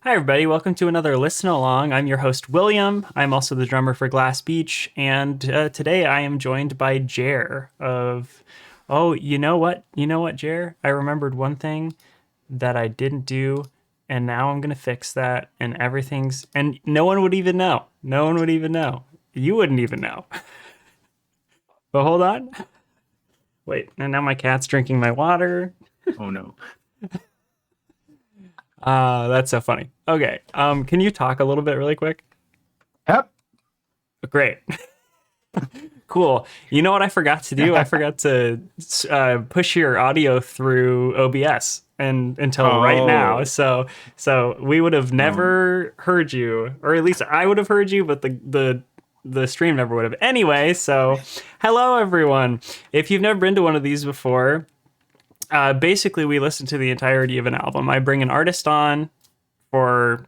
Hi, everybody. Welcome to another Listen Along. I'm your host, William. I'm also the drummer for Glass Beach. And today I am joined by Jer of. Oh, you know what? You know what, Jer? I remembered one thing that I didn't do. And now I'm going to fix that. And everything's. And no one would even know. No one would even know. You wouldn't even know. But hold on. Wait. And now my cat's drinking my water. Oh no. That's so funny. Okay. Can you talk a little bit really quick? Yep. Great. Cool. You know what I forgot to do? I forgot to push your audio through OBS and until right now. Oh. So we would have never heard you, or at least I would have heard you, but the stream never would have. Anyway, so hello everyone. If you've never been to one of these before, basically we listen to the entirety of an album. I bring an artist on for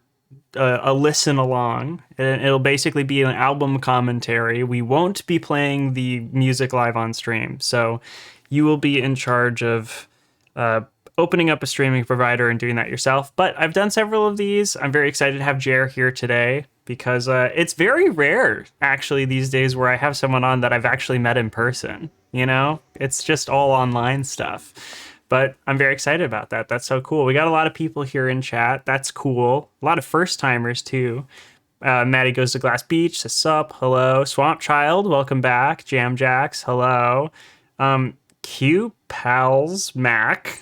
a listen along, and it'll basically be an album commentary. We won't be playing the music live on stream, so you will be in charge of opening up a streaming provider and doing that yourself. But I've done several of these. I'm very excited to have Jer here today because it's very rare actually these days where I have someone on that I've actually met in person. You know, it's just all online stuff. But I'm very excited about that. That's so cool. We got a lot of people here in chat. That's cool. A lot of first timers too. Maddie Goes to Glass Beach says sup, hello. Swamp Child, welcome back. Jam Jacks, hello. Q Pals Mac,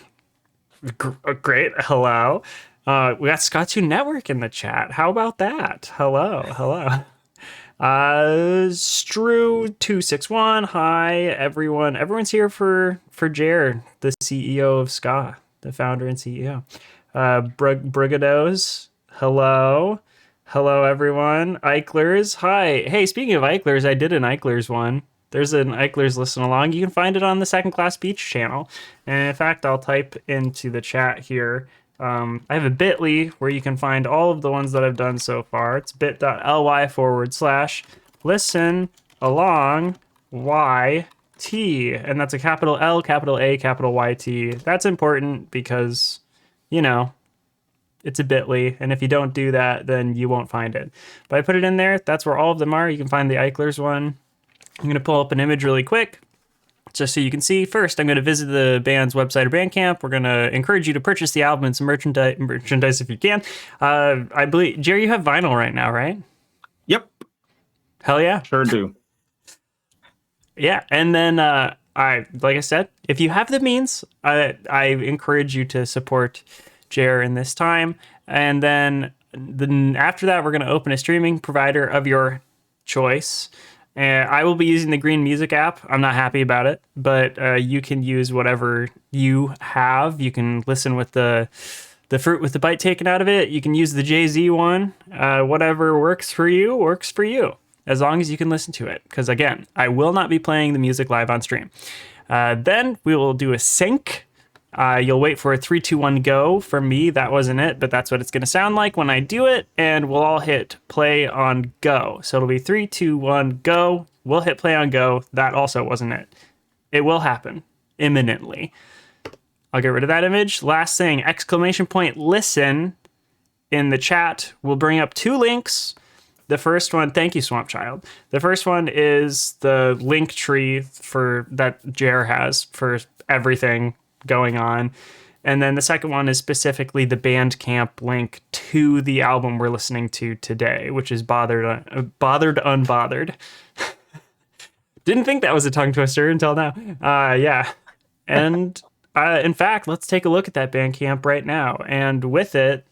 great, hello. We got Scott2 Network in the chat. How about that? Hello, hello. Strew261, hi everyone. Everyone's here for Jared, the CEO of Ska, the founder and CEO. Brigados, hello. Hello everyone. Eichlers, hi. Hey, speaking of Eichlers, I did an Eichlers one. There's an Eichlers listen along. You can find it on the Second Class Beach channel. And in fact, I'll type into the chat here. I have a bit.ly where you can find all of the ones that I've done so far. It's bit.ly/listen along YT. And that's a capital L, capital A, capital YT. That's important because, you know, it's a bit.ly. And if you don't do that, then you won't find it. But I put it in there. That's where all of them are. You can find the Eichlers one. I'm going to pull up an image really quick, just so you can see. First, I'm going to visit the band's website or Bandcamp. We're going to encourage you to purchase the album and some merchandise if you can. I believe, Jerry, you have vinyl right now, right? Yep. Hell yeah. Sure do. Yeah, and then like I said, if you have the means, I encourage you to support Jer in this time. And then after that, we're going to open a streaming provider of your choice. And I will be using the Green Music app. I'm not happy about it, but you can use whatever you have. You can listen with the fruit with the bite taken out of it. You can use the Jay-Z one. Whatever works for you, works for you, as long as you can listen to it. Because again, I will not be playing the music live on stream. Then we will do a sync. You'll wait for a 3, 2, 1, go. For me, that wasn't it, but that's what it's going to sound like when I do it, and we'll all hit play on go. So it'll be 3, 2, 1, go. We'll hit play on go. That also wasn't it. It will happen imminently. I'll get rid of that image. Last thing, exclamation point listen in the chat. We'll bring up 2 links. The first one, thank you, Swamp Child. The first one is the link tree for that Jer has for everything going on. And then the second one is specifically the Bandcamp link to the album we're listening to today, which is Unbothered. Didn't think that was a tongue twister until now. Yeah. And in fact, let's take a look at that Bandcamp right now. And with it,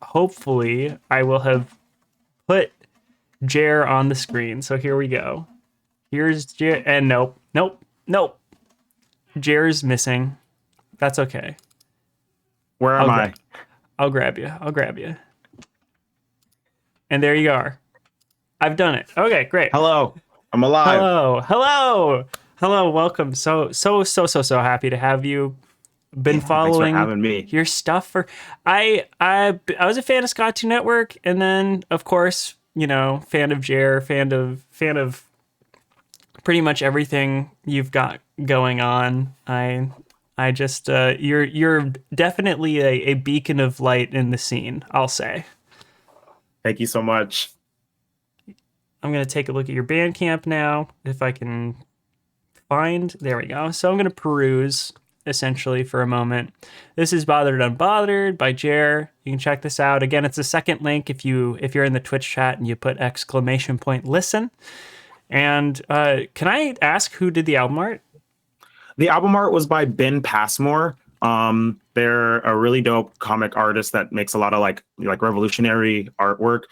hopefully, I will have put Jer on the screen. So here we go. Here's Jer. And nope. Jer's missing. That's okay. Where am I? I'll grab you. And there you are. I've done it. Okay, great. Hello. I'm alive. Hello. Welcome. So happy to have you. Been following Thanks for having me. your stuff for. I was a fan of Scott2 Network, and then of course, you know, fan of Jer, fan of pretty much everything you've got going on. I just you're definitely a beacon of light in the scene, I'll say. Thank you so much. I'm going to take a look at your Bandcamp now, if I can find. There we go. So I'm going to peruse essentially for a moment. This is Bothered Unbothered by Jer. You can check this out. Again, it's the second link if you're in the Twitch chat and you put exclamation point listen. And can I ask who did the album art? The album art was by Ben Passmore. They're a really dope comic artist that makes a lot of like revolutionary artwork.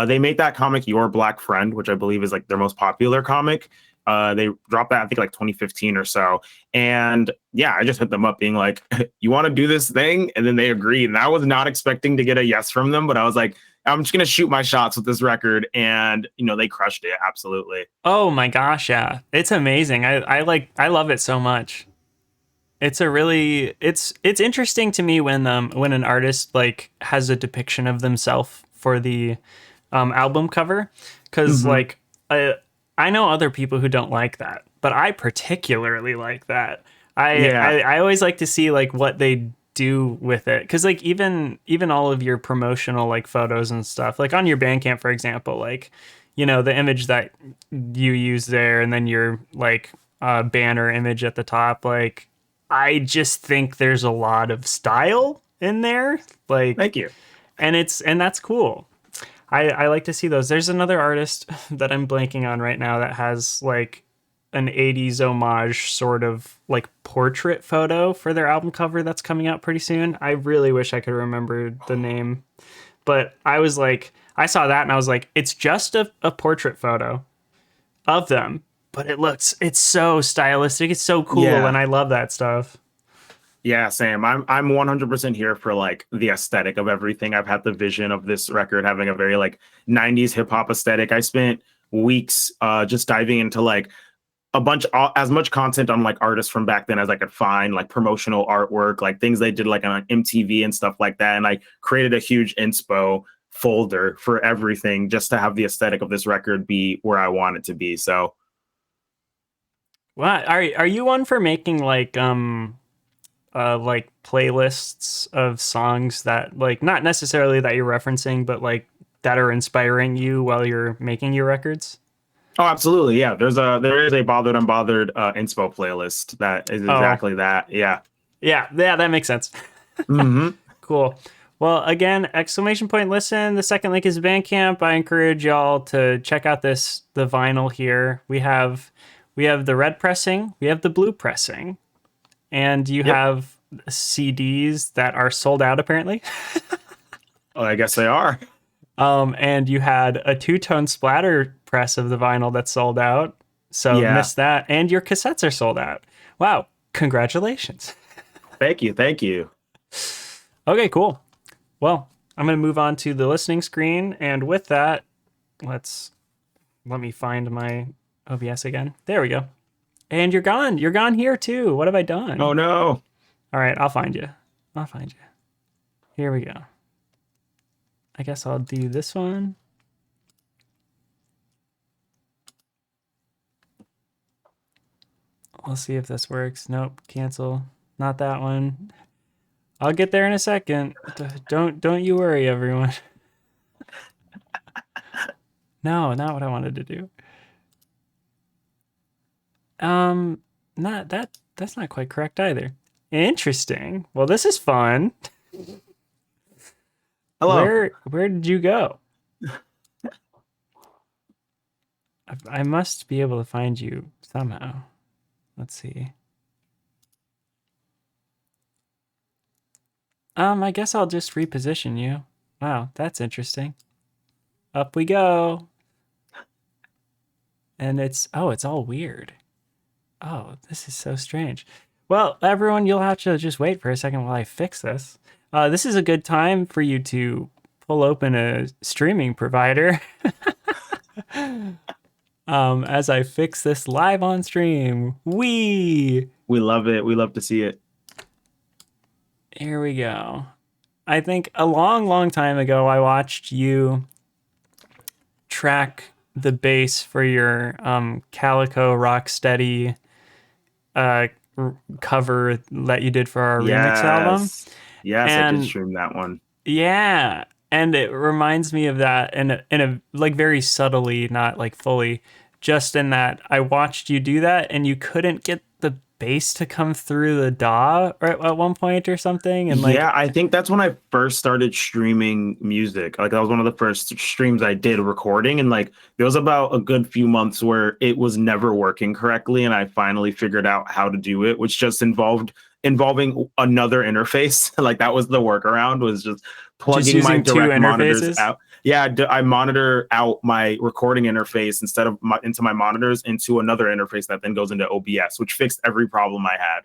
They made that comic Your Black Friend, which I believe is like their most popular comic. They dropped that I think like 2015 or so. And yeah, I just hit them up being like, "You want to do this thing?" And then they agreed. And I was not expecting to get a yes from them, but I was like, I'm just gonna shoot my shots with this record, and they crushed it absolutely. Oh my gosh, yeah. It's amazing. I love it so much. It's interesting to me when an artist like has a depiction of themselves for the album cover, because Mhm. like I know other people who don't like that, but I particularly like that. Yeah, I always like to see like what they do with it, because like even all of your promotional like photos and stuff, like on your Bandcamp for example, like the image that you use there, and then your like banner image at the top, like I just think there's a lot of style in there, like, thank you. and that's cool. I like to see those. There's another artist that I'm blanking on right now that has like an 80s homage sort of like portrait photo for their album cover that's coming out pretty soon. I really wish I could remember the name, but I saw that and I was like, it's just a portrait photo of them, but it's so stylistic. It's so cool. Yeah. And I love that stuff. Yeah, Sam, I'm 100% here for like the aesthetic of everything. I've had the vision of this record having a very like 90s hip hop aesthetic. I spent weeks just diving into like as much content on like artists from back then as I could find, like promotional artwork, like things they did like on MTV and stuff like that. And I created a huge inspo folder for everything just to have the aesthetic of this record be where I want it to be. So, What are you one for making like playlists of songs that like not necessarily that you're referencing, but like that are inspiring you while you're making your records? oh, absolutely. Yeah. There is a Bothered Unbothered inspo playlist that is Oh, exactly that. Yeah. yeah, that makes sense. Hmm. Cool. Well, again, exclamation point listen. The second link is Bandcamp. I encourage y'all to check out the vinyl here. We have the red pressing, we have the blue pressing, and you Yep. have CDs that are sold out apparently. Oh, I guess they are. And you had a two-tone splatter press of the vinyl that's sold out. So Yeah. missed that. And your cassettes are sold out. Wow. Congratulations. Thank you. Thank you. Okay, cool. Well, I'm going to move on to the listening screen. And with that, let me find my OBS again. There we go. And you're gone. You're gone here too. What have I done? Oh, no. All right, I'll find you. I'll find you. Here we go. I guess I'll do this one. I'll see if this works. Nope, cancel. Not that one. I'll get there in a second. Don't you worry, everyone. No, not what I wanted to do. Not that. That's not quite correct either. Interesting. Well, this is fun. Hello. Where did you go? I must be able to find you somehow. Let's see. I guess I'll just reposition you. Wow, that's interesting. Up we go. And it's all weird. Oh, this is so strange. Well, everyone, you'll have to just wait for a second while I fix this. This is a good time for you to pull open a streaming provider as I fix this live on stream. Wee! We love it. We love to see it. Here we go. I think a long, long time ago, I watched you track the bass for your Calico Rocksteady cover that you did for our remix album. Yes. Yes, I did And stream that one. yeah, And it reminds me of that in a like very subtly, not like fully, just in that I watched you do that and you couldn't get the bass to come through the DAW at one point or something. And like, Yeah, I think that's when I first started streaming music. Like that was one of the first streams I did recording, and like there was about a good few months where it was never working correctly, and I finally figured out how to do it, which just involving another interface. Like that was the workaround, was just just plugging my using two direct monitors interfaces. out. Yeah, I monitor out my recording interface instead of into my monitors into another interface that then goes into OBS, which fixed every problem I had.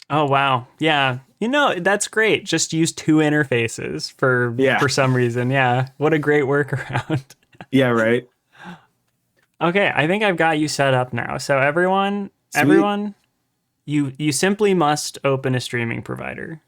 Oh wow. Yeah. That's great. Just use two interfaces Yeah, for some reason. Yeah. What a great workaround. yeah, right. Okay, I think I've got you set up now. So Sweet. you simply must open a streaming provider.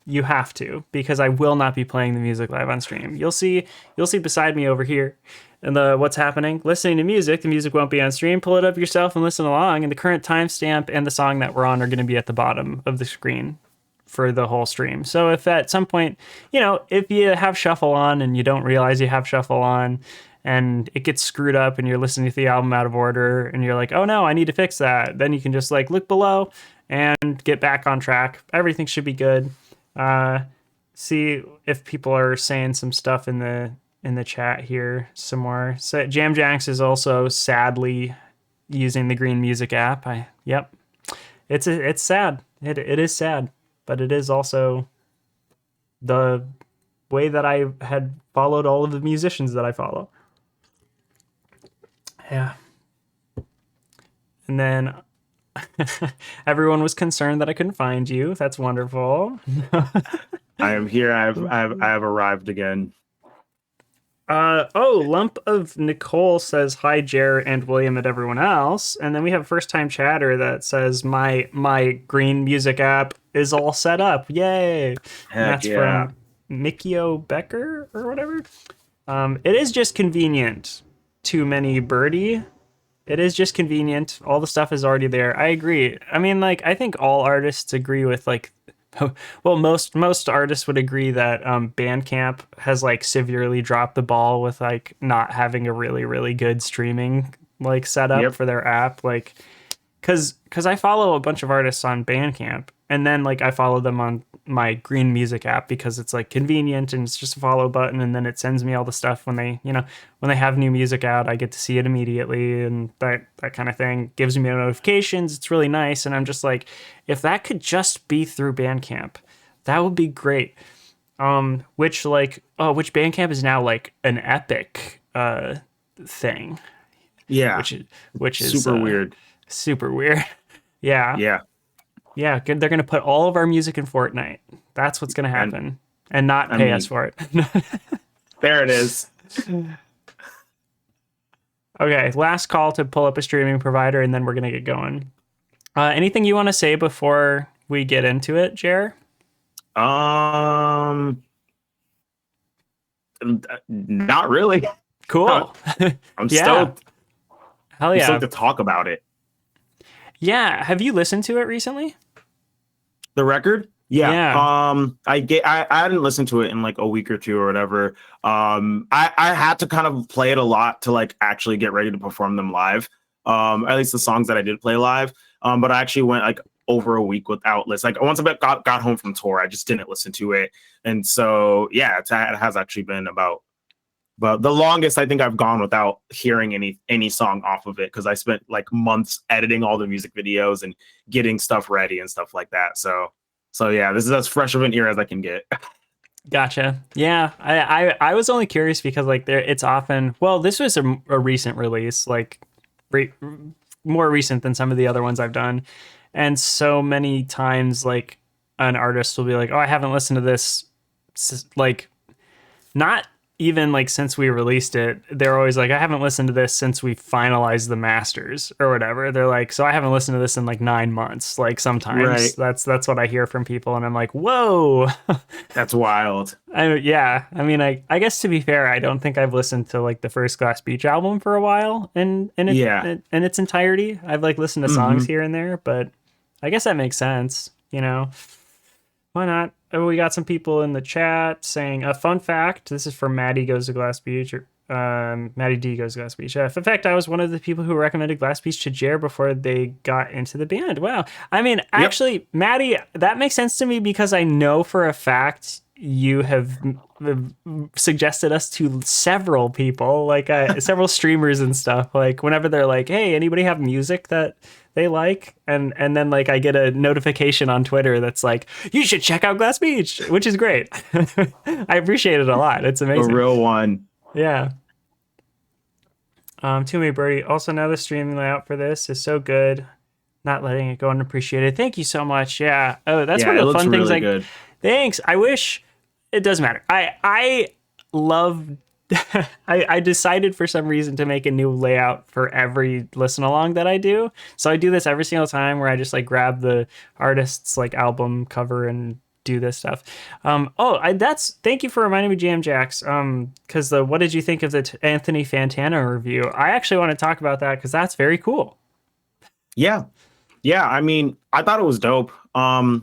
You have to, because I will not be playing the music live on stream. You'll see beside me over here and the what's happening. Listening to music, the music won't be on stream. Pull it up yourself and listen along. And the current timestamp and the song that we're on are going to be at the bottom of the screen for the whole stream. So if at some point, if you have shuffle on and you don't realize you have shuffle on and it gets screwed up and you're listening to the album out of order and you're like, oh no, I need to fix that. Then you can just like look below and get back on track. Everything should be good. Uh, See if people are saying some stuff in the chat here some more. So Jam Janks is also sadly using the Green Music app. Yep. It's sad. It is sad, but it is also the way that I had followed all of the musicians that I follow. Yeah. And then everyone was concerned that I couldn't find you. That's wonderful. I am here. I have arrived again. Lump of Nicole says hi, Jer and William and everyone else, and then we have first time chatter that says my Green Music app is all set up, yay! And Heck that's yeah. from Mikio Becker or whatever. It is just convenient. Too many birdie. It is just convenient. All the stuff is already there. I agree. I mean, like I think all artists agree with like well, most artists would agree that Bandcamp has like severely dropped the ball with like not having a really good streaming like setup Yep. for their app. Like, cause I follow a bunch of artists on Bandcamp, and then like I follow them on my Green Music app because it's like convenient and it's just a follow button, and then it sends me all the stuff when they have new music out. I get to see it immediately, and that kind of thing gives me notifications. It's really nice, and I'm just like, if that could just be through Bandcamp, that would be great. Which Bandcamp is now like an Epic thing, Yeah. which is Super weird. super weird. Yeah. Yeah. Yeah, good. They're gonna put all of our music in Fortnite. That's what's gonna And happen, and not I pay us mean, for it. there it is. Okay, last call to pull up a streaming provider, and then we're gonna get going. Anything you want to say before we get into it, Jer? Um, not really. Cool. I'm Yeah. stoked. Hell I'm yeah. stoked to talk about it. Yeah. Have you listened to it recently? The record? Yeah. Yeah. I hadn't listened to it in like a week or two or whatever. I had to kind of play it a lot to like actually get ready to perform them live. At least the songs that I did play live. But I actually went like over a week without listening. Like once I got home from tour, I just didn't listen to it. And so yeah, it has actually been about but the longest I think I've gone without hearing any song off of it, because I spent like months editing all the music videos and getting stuff ready and stuff like that. So yeah, this is as fresh of an ear as I can get. Gotcha. Yeah. I was only curious because like it's often, well, this was a recent release, like re- more recent than some of the other ones I've done. And so many times like an artist will be like, oh, I haven't listened to this like not even like since we released it. They're always like, I haven't listened to this since we finalized the masters or whatever. They're like, so I haven't listened to this in like 9 months. Like sometimes Right. that's what I hear from people, and I'm like, whoa. That's wild. Yeah, I mean, I guess to be fair, I don't think I've listened to like the First Class Beach album for a while Yeah. in its entirety. I've like listened to songs Hmm. here and there, but I guess that makes sense, you know. Why not? Oh, we got some people in the chat saying a fun fact. This is from Maddie Goes to Glass Beach, or Maddie D Goes to Glass Beach. Fun fact: I was one of the people who recommended Glass Beach to Jer before they got into the band. Wow. I mean, Yep. actually, Maddie, that makes sense to me because I know for a fact you have suggested us to several people, like several streamers and stuff. Like whenever they're like, "Hey, anybody have music that they like?" and then like I get a notification on Twitter that's like, "You should check out Glass Beach," which is great. I appreciate it a lot. It's A amazing. real one. Yeah. Too many birdie. Also, now the streaming layout for this is so good. Not letting it go unappreciated. Thank you so much. Yeah. Oh, that's Yeah, one it of the looks fun things. really Like, good. thanks. I wish it doesn't matter. I love. I decided for some reason to make a new layout for every listen along that I do. So I do this every single time where I just like grab the artist's like album cover and do this stuff. That's thank you for reminding me, Jam Jacks. Because the what did you think of the Anthony Fantano review? I actually want to talk about that because that's very cool. Yeah. Yeah, I mean, I thought it was dope. A lot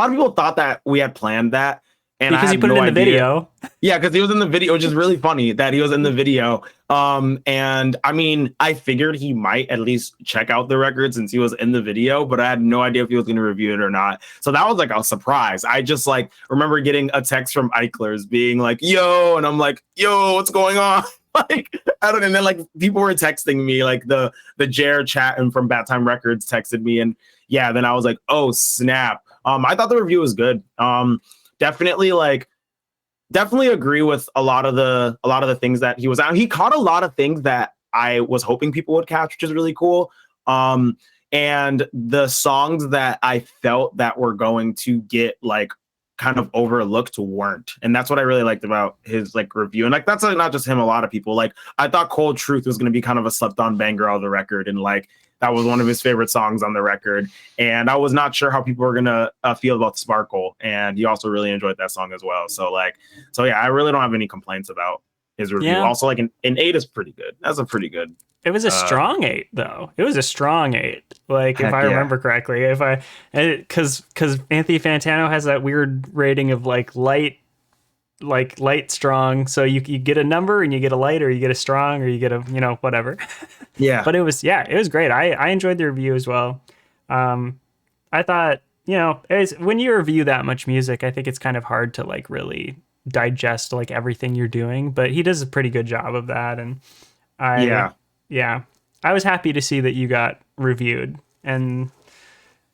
of people thought that we had planned that, and I Because you had put it no in the idea. video. Yeah, because he was in the video, which is really funny that he was in the video. And I mean, I figured he might at least check out the record since he was in the video, but I had no idea if he was going to review it or not. So that was like a surprise. I just like remember getting a text from Eichlers being like, "Yo," and I'm like, "Yo, what's going on?" Like I don't, and then like people were texting me, like the Jer chat and from Bad Time Records texted me, and yeah, then I was like, "Oh snap!" I thought the review was good. Definitely like definitely agree with a lot of the things that he was out. He caught a lot of things that I was hoping people would catch, which is really cool. Um, and the songs that I felt that were going to get like kind of overlooked weren't. And that's what I really liked about his like review. And like that's not just him, a lot of people. Like I thought Cold Truth was going to be kind of a slept on banger of the record, and like that was one of his favorite songs on the record. And I was not sure how people were gonna feel about Sparkle, and he also really enjoyed that song as well. So yeah, I really don't have any complaints about his review. Yeah. Also, like an 8 is pretty good. That's a pretty good. It was a Uh, strong 8 though. It was a strong 8. Like if Heck I yeah, remember correctly, if I cuz Anthony Fantano has that weird rating of like light strong. So you get a number and you get a light or you get a strong or you get a, whatever. yeah, But it was great. I enjoyed the review as well. Um I thought, when you review that much music, I think it's kind of hard to like really digest like everything you're doing, but he does a pretty good job of that. And I, yeah. yeah, I was happy to see that you got reviewed. And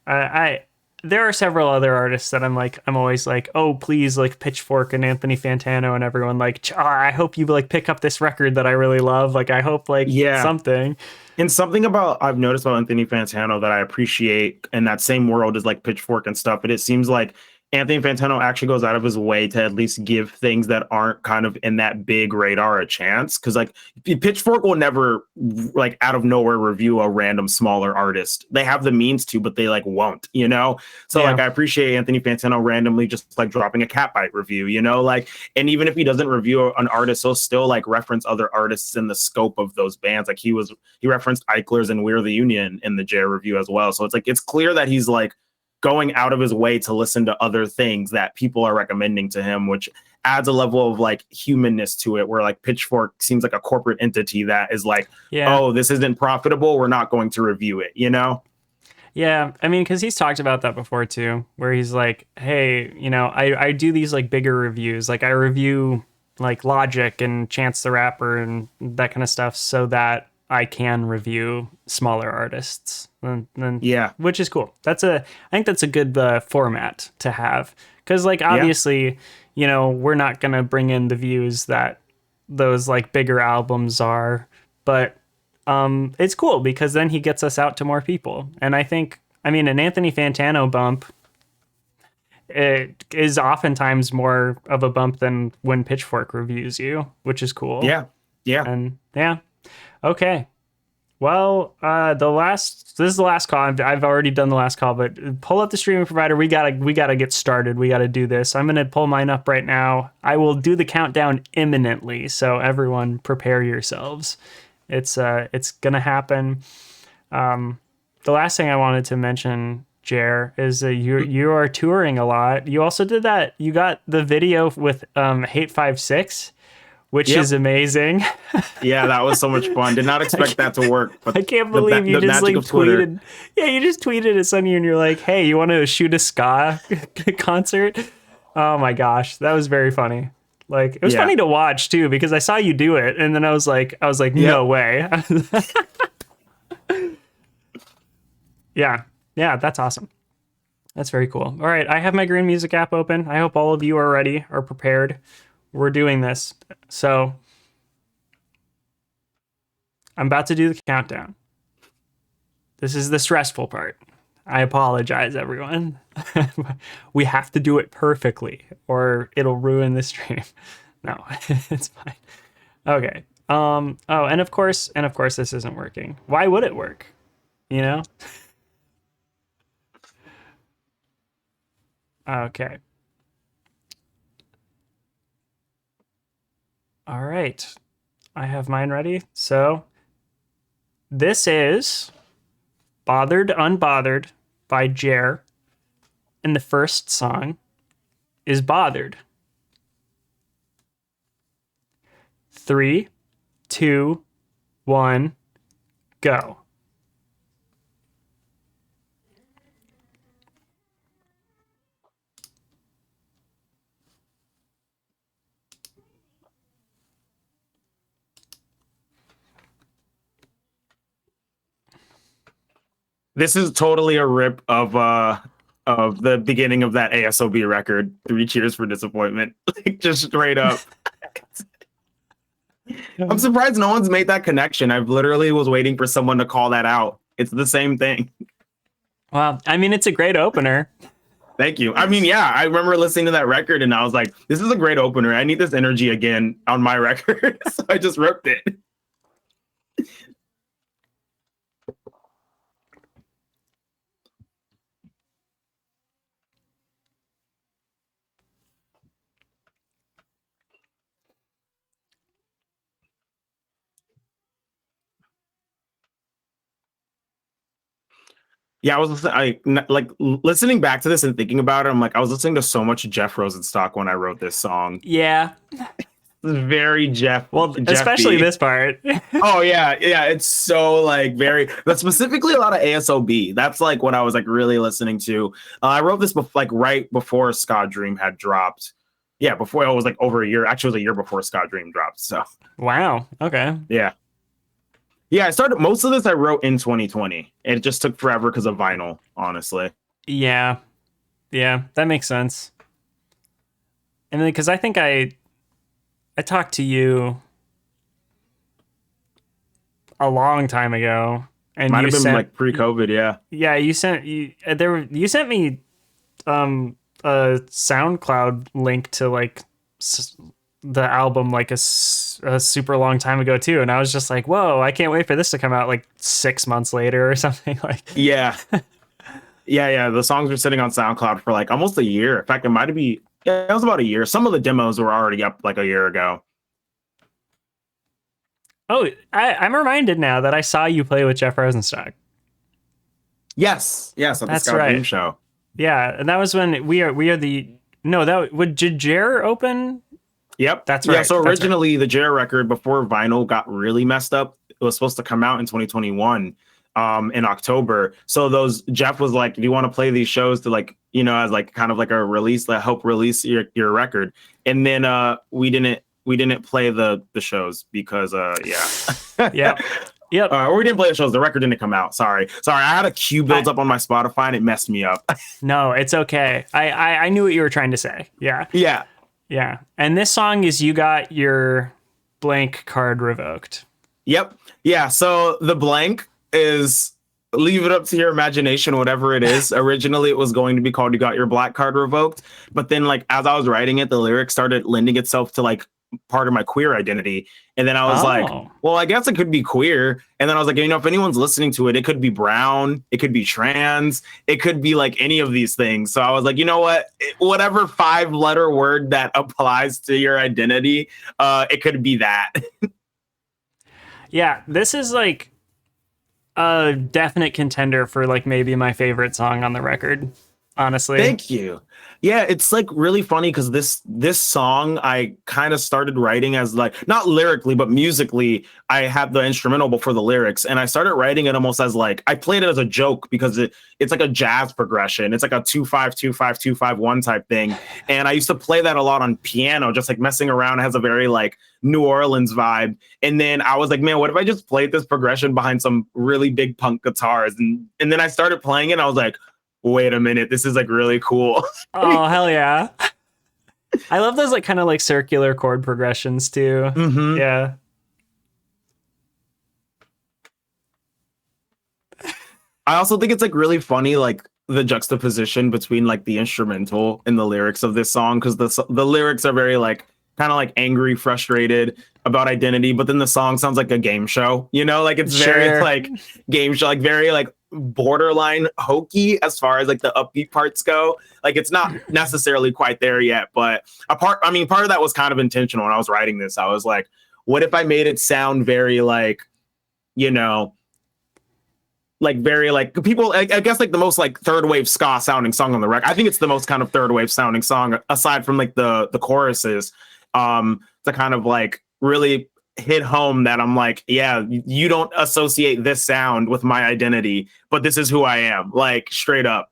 I there are several other artists that I'm always like, oh, please, like Pitchfork and Anthony Fantano and everyone, like, I hope you like pick up this record that I really love. Like, I hope like Yeah. something. And something about I've noticed about Anthony Fantano that I appreciate in that same world is like Pitchfork and stuff, but it seems like Anthony Fantano actually goes out of his way to at least give things that aren't kind of in that big radar a chance. Cause like Pitchfork will never like out of nowhere review a random smaller artist. They have the means to, but they like won't, you know? So like Yeah, I appreciate Anthony Fantano randomly just like dropping a Catbite review, you know, like, and even if he doesn't review an artist, he'll still like reference other artists in the scope of those bands. Like he referenced Eichlers and We're the Union in the J review as well. So it's like it's clear that he's like going out of his way to listen to other things that people are recommending to him, which adds a level of like humanness to it, where like Pitchfork seems like a corporate entity that is like, yeah, oh, this isn't profitable, we're not going to review it, you know? yeah. I mean, because he's talked about that before too, where he's like, hey, I do these like bigger reviews, like I review like Logic and Chance the Rapper and that kind of stuff, so that I can review smaller artists, and Yeah, which is cool. I think that's a good format to have, because like yeah, obviously, we're not gonna bring in the views that those like bigger albums are, but it's cool because then he gets us out to more people. And I mean, an Anthony Fantano bump, it is oftentimes more of a bump than when Pitchfork reviews you, which is cool. yeah, yeah. And yeah, okay. Well, this is the last call. I've already done the last call, but pull up the streaming provider. We gotta get started. We gotta do this. I'm gonna pull mine up right now. I will do the countdown imminently, so everyone prepare yourselves. It's gonna happen. The last thing I wanted to mention, Jer, is you are touring a lot. You also did that. You got the video with Hate 56, which Yep. is amazing. Yeah, that was so much fun. Did not expect that to work, but I can't believe you the just magic like of Twitter. tweeted. Yeah, you just tweeted at Sunny and you're like, "Hey, you want to shoot a ska concert?" Oh my gosh, that was very funny. Like it was Yeah. funny to watch too because I saw you do it and then I was like, Yep. "No way." Yeah. Yeah, that's awesome. That's very cool. All right, I have my Green Music app open. I hope all of you are ready or prepared. We're doing this. So, I'm about to do the countdown. This is the stressful part. I apologize, everyone. We have to do it perfectly or it'll ruin the stream. No, it's fine. Okay. Oh, and of course this isn't working. Why would it work? You know? Okay. All right. I have mine ready. So, this is Bothered Unbothered by Jer. And the first song is Bothered. 3, 2, 1, go. This is totally a rip of the beginning of that ASOB record, Three Cheers for Disappointment. Like just straight up. I'm surprised no one's made that connection. I've literally was waiting for someone to call that out. It's the same thing. Well, I mean, it's a great opener. Thank you. I mean, yeah, I remember listening to that record and I was like, this is a great opener. I need this energy again on my record. So I just ripped it. Yeah, I was like listening back to this and thinking about it. I'm like, I was listening to so much Jeff Rosenstock when I wrote this song. Yeah. It's very Jeff. Well, Jeff especially B. this part. Oh yeah, yeah. It's so like very, but specifically a lot of ASOB. That's like what I was like really listening to. I wrote this like right before Ska Dream had dropped. Yeah, before it was like over a year. Actually, it was a year before Ska Dream dropped. So Wow. Okay. yeah. Yeah, I started most of this I wrote in 2020. It just took forever because of vinyl, honestly. Yeah. Yeah, that makes sense. And then because I think I talked to you a long time ago, and Might you have been sent like pre-COVID, yeah. yeah you sent me a SoundCloud link to like the album like a super long time ago too, and I was just like, whoa, I can't wait for this to come out like 6 months later or something like. Yeah. Yeah. The songs were sitting on SoundCloud for like almost a year. In fact, it might be, yeah, it was about a year. Some of the demos were already up like a year ago. Oh, I'm reminded now that I saw you play with Jeff Rosenstock. Yes, at the That's Scout right. Dream show. Yeah, and that was when we are the no that would did Jer open? Yep, That's right. Yeah, so That's originally the Jer record before vinyl got really messed up, it was supposed to come out in 2021 in October. So those Jeff was like, do you want to play these shows to like, you know, as like kind of like a release, like help release your record? And then we didn't play the shows because Yep. Yep. Or we didn't play the shows. The record didn't come out. Sorry. I had a queue built up on my Spotify and it messed me up. No, it's okay. I knew what you were trying to say. Yeah. Yeah. Yeah. And this song is You Got Your Blank Card Revoked. Yep. Yeah. So the blank is leave it up to your imagination, whatever it is. Originally, it was going to be called You Got Your Black Card Revoked. But then, like, as I was writing it, the lyric started lending itself to like part of my queer identity. And then I was like, well, I guess it could be queer. And then I was like, you know, if anyone's listening to it, it could be brown, it could be trans, it could be like any of these things. So I was like, you know what, whatever 5-letter word that applies to your identity, it could be that. Yeah, this is like, A definite contender for like maybe my favorite song on the record, honestly. Thank you. Yeah, it's like really funny because this song I kind of started writing as like not lyrically but musically. I have the instrumental before the lyrics, and I started writing it almost as like I played it as a joke because it's like a jazz progression. It's like a 2-5-2-5-2-5-1 type thing, and I used to play that a lot on piano, just like messing around. It has a very like New Orleans vibe, and then I was like, man, what if I just played this progression behind some really big punk guitars, and then I started playing it. And I was like, wait a minute, this is like really cool. Oh, hell yeah. I love those like kind of like circular chord progressions too. hmm Yeah. I also think it's like really funny, like the juxtaposition between like the instrumental and the lyrics of this song, because the lyrics are very like kind of like angry, frustrated about identity, but then the song sounds like a game show. You know, like it's very Sure. like game show, like very like borderline hokey as far as like the upbeat parts go. Like it's not necessarily quite there yet, but I mean, part of that was kind of intentional. When I was writing this, I was like, what if I made it sound very like, you know, like very like people I guess like the most like third wave ska sounding song on the record. I think it's the most kind of third wave sounding song aside from like the choruses, to kind of like really hit home that I'm like, yeah, you don't associate this sound with my identity, but this is who I am, like straight up.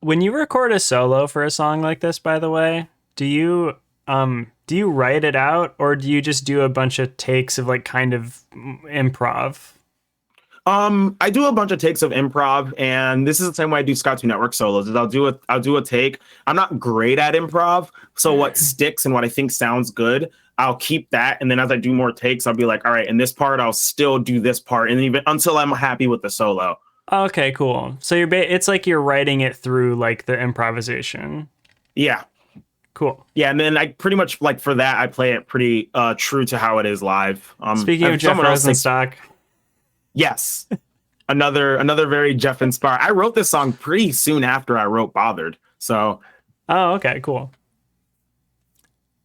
When you record a solo for a song like this, by the way, do you write it out or do you just do a bunch of takes of like kind of improv? I do a bunch of takes of improv, and this is the same way I do Scott 2 Network solos. Is I'll do a take. I'm not great at improv, so what sticks and what I think sounds good, I'll keep that. And then as I do more takes, I'll be like, all right, in this part, I'll still do this part, and even until I'm happy with the solo. Okay, cool. So it's like you're writing it through like the improvisation. Yeah, Cool. yeah, and then I pretty much like for that, I play it pretty true to how it is live. Speaking of If Jeff someone else takes, Rosenstock, yes, another very Jeff inspired. I wrote this song pretty soon after I wrote Bothered, so oh, okay, cool.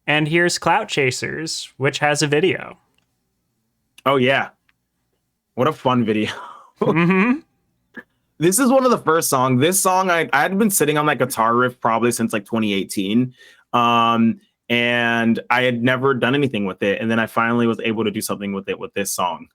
And here's Clout Chasers, which has a video. oh yeah, what a fun video. Mm-hmm. This is one of the first songs. This song I had been sitting on that guitar riff probably since like 2018. And I had never done anything with it. And then I finally was able to do something with it with this song.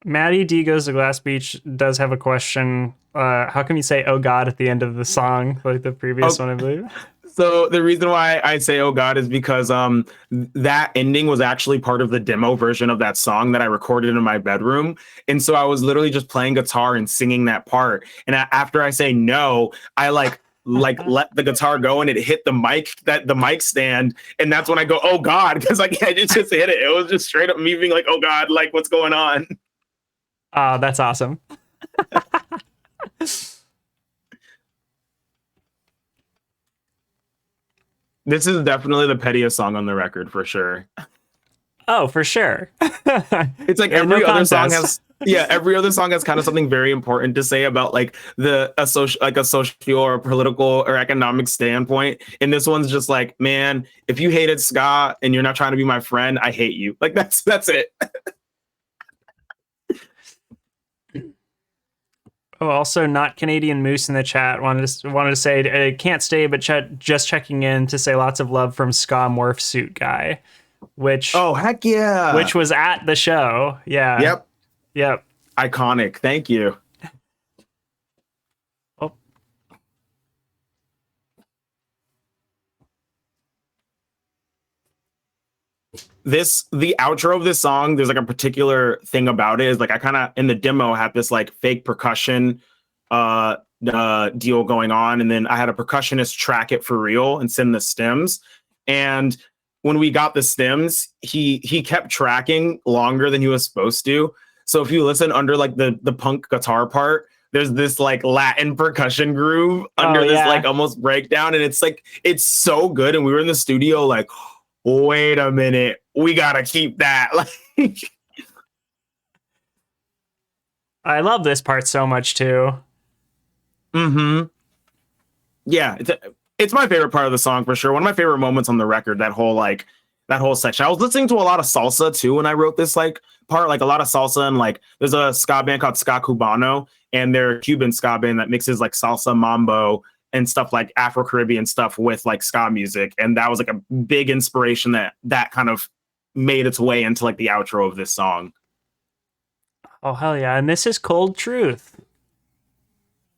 Maddie D Goes to Glass Beach does have a question. How come you say "Oh God" at the end of the song, like the previous one, I believe? So the reason why I say "Oh God" is because that ending was actually part of the demo version of that song that I recorded in my bedroom, and so I was literally just playing guitar and singing that part. And after I say no, I like let the guitar go and it hit the mic stand, and that's when I go "Oh God" because like I just hit it. It was just straight up me being like "Oh God," like what's going on. Oh, that's awesome. This is definitely the pettiest song on the record for sure. Oh, for sure. It's like No every other song contest. has yeah, every other song has kind of something very important to say about like a social or political or economic standpoint. And this one's just like, man, if you hated ska and you're not trying to be my friend, I hate you. Like that's it. Oh, also, not Canadian Moose in the chat wanted to say can't stay, but just checking in to say lots of love from Ska Morph Suit Guy, which Oh heck yeah. which was at the show. Yeah. Yep. Yep. Iconic. Thank you. Oh, The outro of this song, there's like a particular thing about it is like I kind of in the demo had this like fake percussion deal going on, and then I had a percussionist track it for real and send the stems. And when we got the stems, he kept tracking longer than he was supposed to. So if you listen under like the punk guitar part, there's this like Latin percussion groove under this yeah. like almost breakdown, and it's like it's so good. And we were in the studio like, wait a minute, we gotta keep that. Like, I love this part so much too. mm-hmm. Yeah, it's my favorite part of the song for sure. One of my favorite moments on the record. That whole like that whole section. I was listening to a lot of salsa too when I wrote this like part, like a lot of salsa, and like there's a ska band called Ska Cubano, and they're a Cuban ska band that mixes like salsa, mambo, and stuff like Afro Caribbean stuff with like ska music, and that was like a big inspiration that kind of made its way into like the outro of this song. Oh hell yeah! And this is Cold Truth.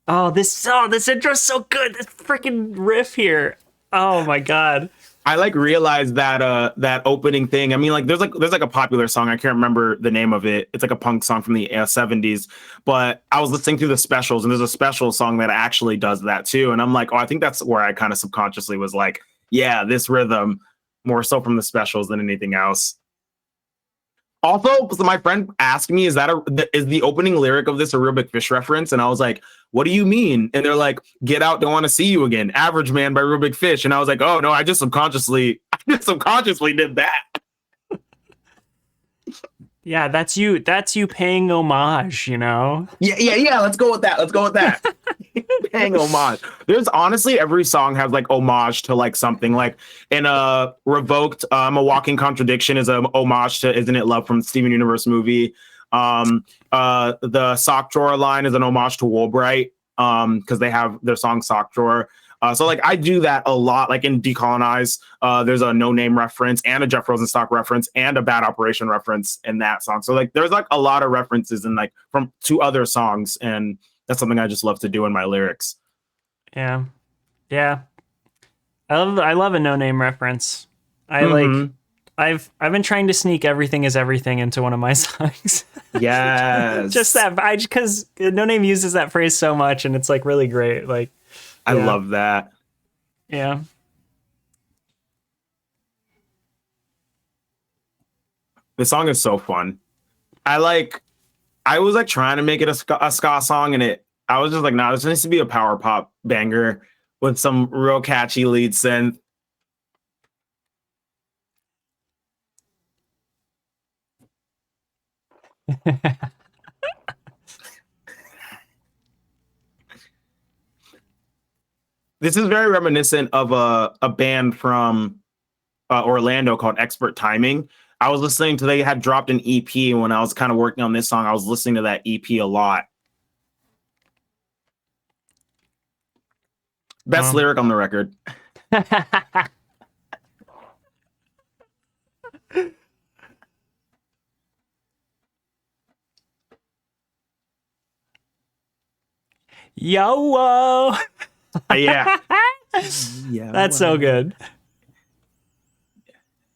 This intro's so good. This freaking riff here. Oh my god. I like realized that that opening thing. I mean, like there's like a popular song. I can't remember the name of it. It's like a punk song from the 70s. But I was listening through the specials, and there's a special song that actually does that too. And I'm like, oh, I think that's where I kind of subconsciously was like, yeah, this rhythm more so from the specials than anything else. Also, so my friend asked me, is the opening lyric of this a Real Big Fish reference? And I was like, what do you mean? And they're like, get out, don't want to see you again. Average Man by Real Big Fish. And I was like, oh no, I just subconsciously did that. Yeah, that's you. That's you paying homage, you know? Yeah. Let's go with that. Paying homage. There's honestly every song has like homage to like something. Like in Revoked, a Walking Contradiction is a homage to Isn't It Love from Steven Universe movie. The Sock Drawer line is an homage to Woolbright because they have their song Sock Drawer. So like I do that a lot, like in Decolonize, there's a No Name reference and a Jeff Rosenstock reference and a Bad Operation reference in that song. So like there's like a lot of references in like from two other songs, and that's something I just love to do in my lyrics. Yeah. Yeah. I love a No Name reference. I've been trying to sneak Everything Is Everything into one of my songs. Yes. Just that because No Name uses that phrase so much, and it's like really great. Like I love that. Yeah. The song is so fun. I was like trying to make it a ska song, and I was just like, nah, this needs to be a power pop banger with some real catchy lead synth. This is very reminiscent of a band from Orlando called Expert Timing. I was listening to, they had dropped an EP, and when I was kind of working on this song, I was listening to that EP a lot. Best lyric on the record. Yo, whoa. Yeah. That's so good.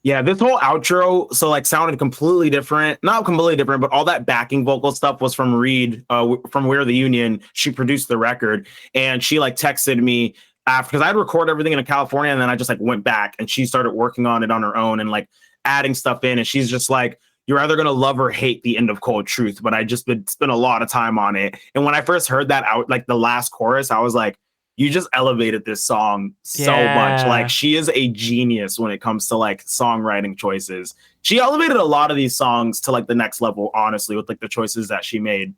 Yeah, this whole outro sounded completely different. Not completely different, but all that backing vocal stuff was from Reed from We're the Union. She produced the record, and she like texted me after, because I'd record everything in California, and then I just like went back, and she started working on it on her own and like adding stuff in, and she's just like, you're either gonna love or hate the end of Cold Truth, but I just spent a lot of time on it. And when I first heard that out, like the last chorus, I was like, you just elevated this song so much. Like she is a genius when it comes to like songwriting choices. She elevated a lot of these songs to like the next level, honestly, with like the choices that she made.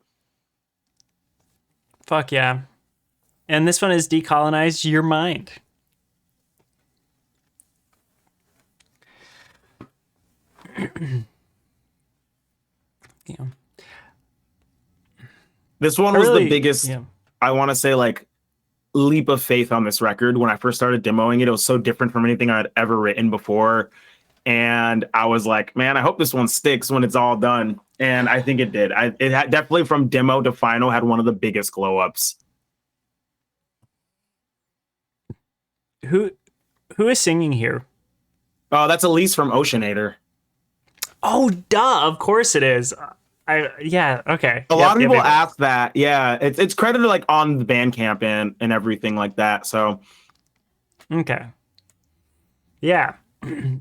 Fuck yeah. And this one is Decolonize Your Mind. Yeah. This one was the biggest, I want to say, like, leap of faith on this record. When I first started demoing it, it was so different from anything I'd ever written before. And I was like, man, I hope this one sticks when it's all done. And I think it did. It had, definitely from demo to final, had one of the biggest glow ups. Who is singing here? Oh, that's Elise from Oceanator. Oh, duh. Of course it is. Okay. A lot of people ask that. Yeah, it's credited like on the Bandcamp and everything like that. So, okay. Yeah,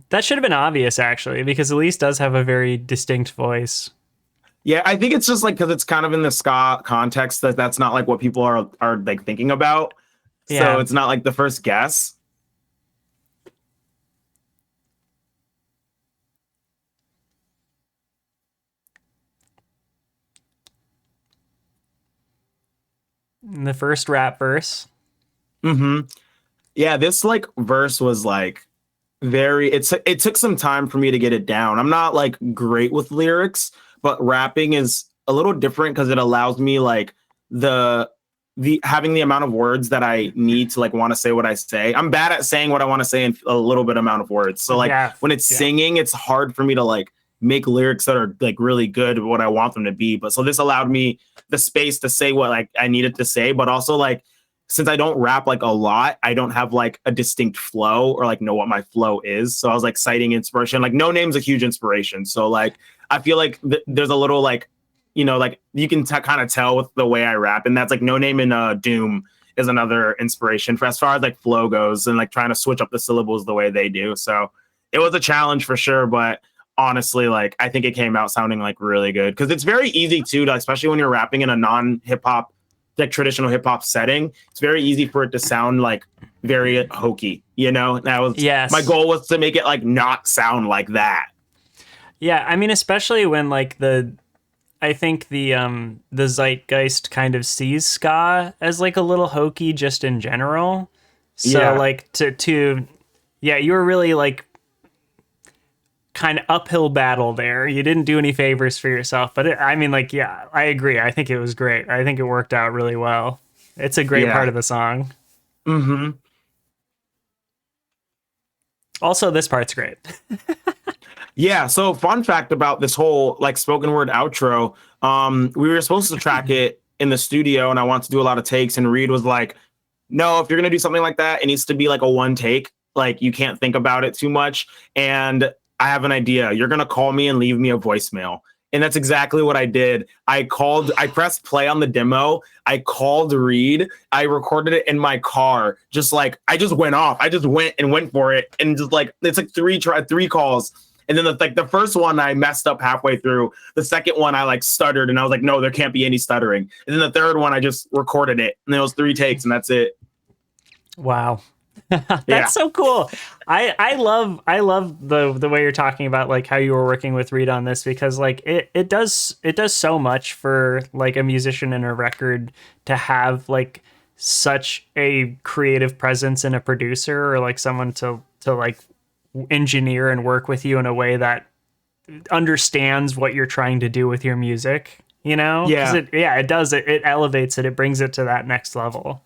that should have been obvious actually, because Elise does have a very distinct voice. Yeah, I think it's just like because it's kind of in the ska context that's not like what people are like thinking about. So it's not like the first guess. The first rap verse. Mm-hmm. Yeah, this like verse was like It took some time for me to get it down. I'm not like great with lyrics, but rapping is a little different because it allows me like the the having the amount of words that I need to like want to say what I say. I'm bad at saying what I want to say in a little bit amount of words. So like Yeah, when it's yeah, singing, it's hard for me to like make lyrics that are like really good what I want them to be. But so this allowed me the space to say what like I needed to say, but also like since I don't rap like a lot, I don't have like a distinct flow or like know what my flow is. So I was like citing inspiration. Like No Name's a huge inspiration. So like I feel like there's a little like like you can kind of tell with the way I rap, and that's like No Name and Doom is another inspiration for as far as like flow goes and like trying to switch up the syllables the way they do. So it was a challenge for sure, but honestly, like I think it came out sounding like really good because it's very easy too, to, especially when you're rapping in a non-hip hop like traditional hip hop setting. It's very easy for it to sound like very hokey, That was my yes, goal was to make it like not sound like that. yeah. I mean, especially when like I think the zeitgeist kind of sees ska as like a little hokey just in general. So Yeah. like to yeah, you were really like kind of uphill battle there. You didn't do any favors for yourself, but I mean, like, yeah, I agree. I think it was great. I think it worked out really well. It's a great part Yeah. of the song. Hmm. Also, this part's great. Yeah. So fun fact about this whole like spoken word outro. We were supposed to track it in the studio and I wanted to do a lot of takes, and Reed was like, no, if you're gonna do something like that, it needs to be like a one take. Like you can't think about it too much. And I have an idea. You're gonna call me and leave me a voicemail. And that's exactly what I did. I pressed play on the demo. I called Reed. I recorded it in my car. Just like I just went off. I just went for it. And just like it's like three calls. And then the first one I messed up halfway through. The second one I like stuttered and I was like, no, there can't be any stuttering. And then the third one I just recorded it. And it was three takes and that's it. Wow. Yeah. That's so cool. I love the way you're talking about like how you were working with Reed on this, because like it does so much for like a musician and a record to have like such a creative presence in a producer, or like someone to like engineer and work with you in a way that understands what you're trying to do with your music, because Yeah. it does it elevates it, it brings it to that next level.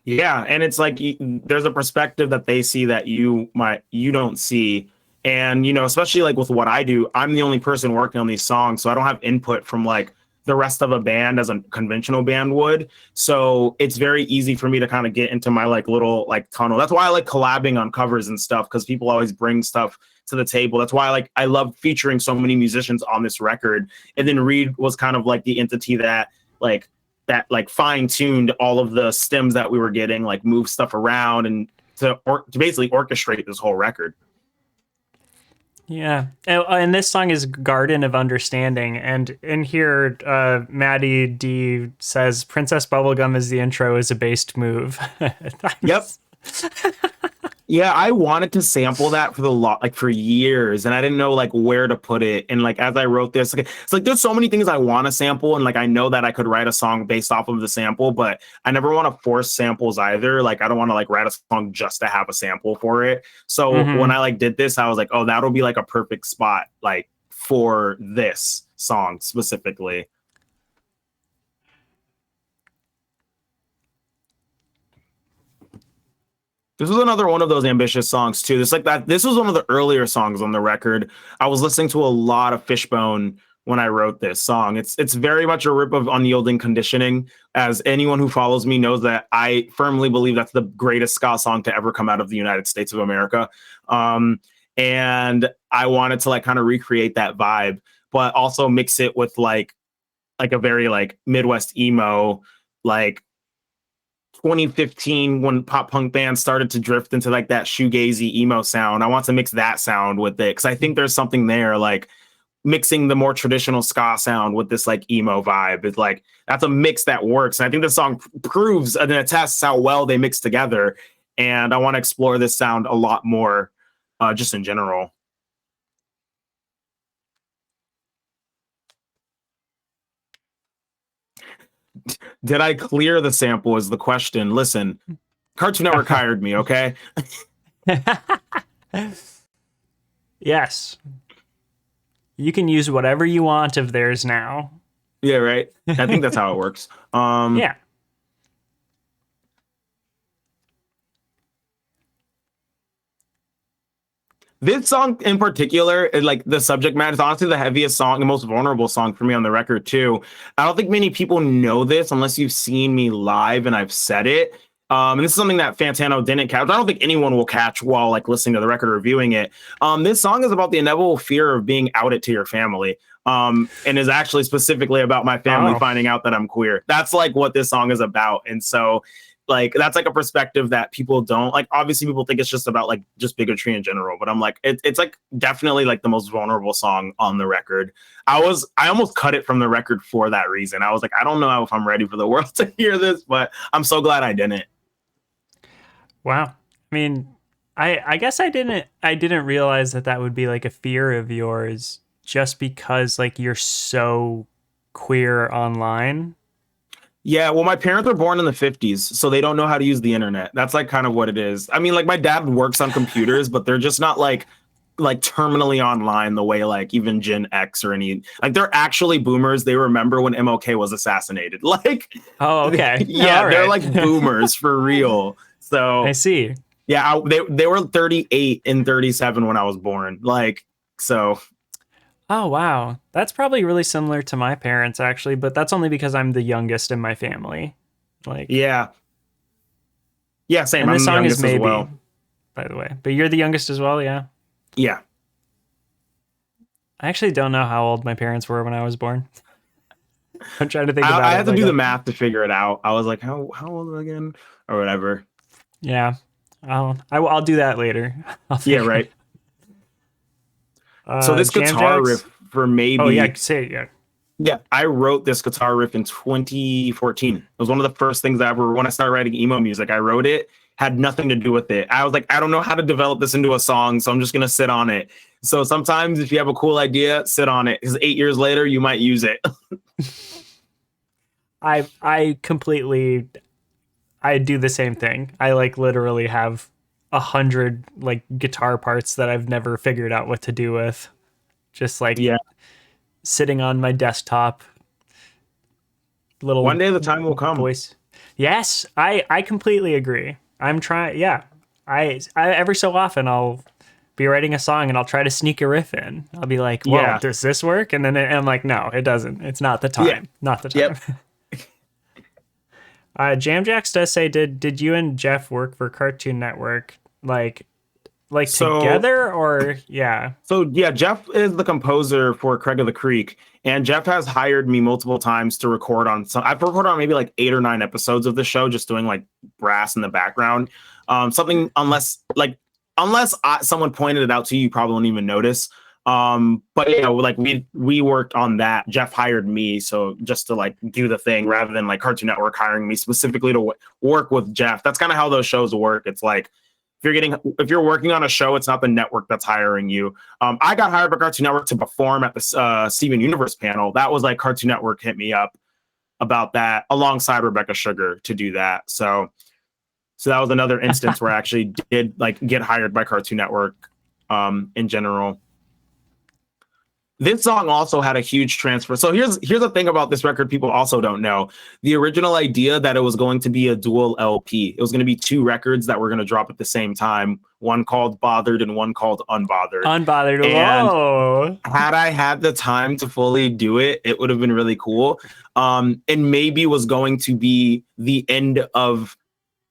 Yeah, and it's like there's a perspective that they see that you don't see, and especially like with what I do, I'm the only person working on these songs, so I don't have input from like the rest of a band as a conventional band would. So it's very easy for me to kind of get into my like little like tunnel. That's why I like collabing on covers and stuff, because people always bring stuff to the table. That's why I love featuring so many musicians on this record. And then Reed was kind of like the entity like that fine tuned all of the stems that we were getting, like move stuff around and to basically orchestrate this whole record. Yeah, and this song is "Garden of Understanding," and in here, Maddie D says, "Princess Bubblegum is the intro is a based move." Yep. Yeah, I wanted to sample that for like for years, and I didn't know like where to put it. And like as I wrote this, like, it's like there's so many things I want to sample, and like I know that I could write a song based off of the sample, but I never want to force samples either. Like I don't want to like write a song just to have a sample for it. So when Hmm. I like did this, I was like, oh, that'll be like a perfect spot like for this song specifically. This was another one of those ambitious songs too. This like that. This was one of the earlier songs on the record. I was listening to a lot of Fishbone when I wrote this song. It's very much a rip of Unyielding Conditioning. As anyone who follows me knows that I firmly believe that's the greatest ska song to ever come out of the United States of America. And I wanted to like kind of recreate that vibe, but also mix it with like a very like Midwest emo like 2015 when pop punk bands started to drift into like that shoegazy emo sound. I want to mix that sound with it because I think there's something there, like mixing the more traditional ska sound with this like emo vibe. It's like that's a mix that works. And I think the song proves and attests how well they mix together. And I want to explore this sound a lot more, just in general. Did I clear the sample? Is the question. Listen, Cartoon Network hired me, okay? Yes. You can use whatever you want of theirs now. Yeah, right. I think that's how it works. Yeah. This song in particular, like the subject matter, is honestly the heaviest song, the most vulnerable song for me on the record too. I don't think many people know this unless you've seen me live and I've said it. And this is something that Fantano didn't catch. I don't think anyone will catch while like listening to the record or reviewing it. This song is about the inevitable fear of being outed to your family. And is actually specifically about my family Oh. finding out that I'm queer. That's like what this song is about. And so like that's like a perspective that people don't like. Obviously people think it's just about like just bigotry in general, but I'm like it's like definitely like the most vulnerable song on the record. I almost cut it from the record for that reason. I was like, I don't know if I'm ready for the world to hear this, but I'm so glad I didn't. Wow. I mean, I guess I didn't realize that that would be like a fear of yours just because like you're so queer online. Yeah, well, my parents were born in the 50s, so they don't know how to use the internet. That's like kind of what it is. I mean, like my dad works on computers, but they're just not like terminally online the way like even Gen X or any like they're actually boomers. They remember when MLK was assassinated. Like, Oh, okay. yeah, All they're right. like boomers for real. I So see. yeah, they were 38 and 37 when I was born. Like, so Oh, wow. That's probably really similar to my parents actually, but that's only because I'm the youngest in my family. Like, yeah, yeah, same. and this I'm the song is youngest as Maybe, well. by the way. But you're the youngest as well, yeah. Yeah. I actually don't know how old my parents were when I was born. I'm trying to think I about had it. to do the Like, math to figure it out. I was like, how old again, or whatever. yeah, I'll do that later. I'll Yeah, figure it. right. So this Jam guitar Jacks. riff for Oh yeah, maybe, say it, yeah. yeah, I wrote this guitar riff in 2014. It was one of the first things I ever, when I started writing emo music, I wrote it, had nothing to do with it. I was like, I don't know how to develop this into a song, so I'm just gonna sit on it. So sometimes if you have a cool idea, sit on it, because 8 years later you might use it. I completely I do the same thing. I like literally have 100 like guitar parts that I've never figured out what to do with. Just like Yeah, sitting on my desktop, one little day the time will come. voice. Yes, I completely agree. I'm trying. Yeah, I every so often I'll be writing a song and I'll try to sneak a riff in. I'll be like, "Whoa, Yeah, does this work?" And then I'm like, "No, it doesn't. It's not the yeah, time. Not the time." yep. Jamjacks does say, "Did you and Jeff work for Cartoon Network like So together or yeah?" So yeah, Jeff is the composer for Craig of the Creek, and Jeff has hired me multiple times to record on some. I've recorded on maybe like 8 or 9 episodes of the show, just doing like brass in the background. Something someone pointed it out to you, you probably won't even notice. But yeah, like we worked on that. Jeff hired me, so just to like do the thing rather than like Cartoon Network hiring me specifically to work with Jeff. That's kind of how those shows work. It's like if you're working on a show, it's not the network that's hiring you. I got hired by Cartoon Network to perform at the Steven Universe panel. That was like Cartoon Network hit me up about that alongside Rebecca Sugar to do that. So that was another instance where I actually did like get hired by Cartoon Network in general. This song also had a huge transfer. So here's the thing about this record people also don't know. The original idea that it was going to be a dual LP. It was going to be two records that were going to drop at the same time, one called Bothered and one called Unbothered. Unbothered. And Whoa. had I had the time to fully do it, it would have been really cool. And maybe was going to be the end of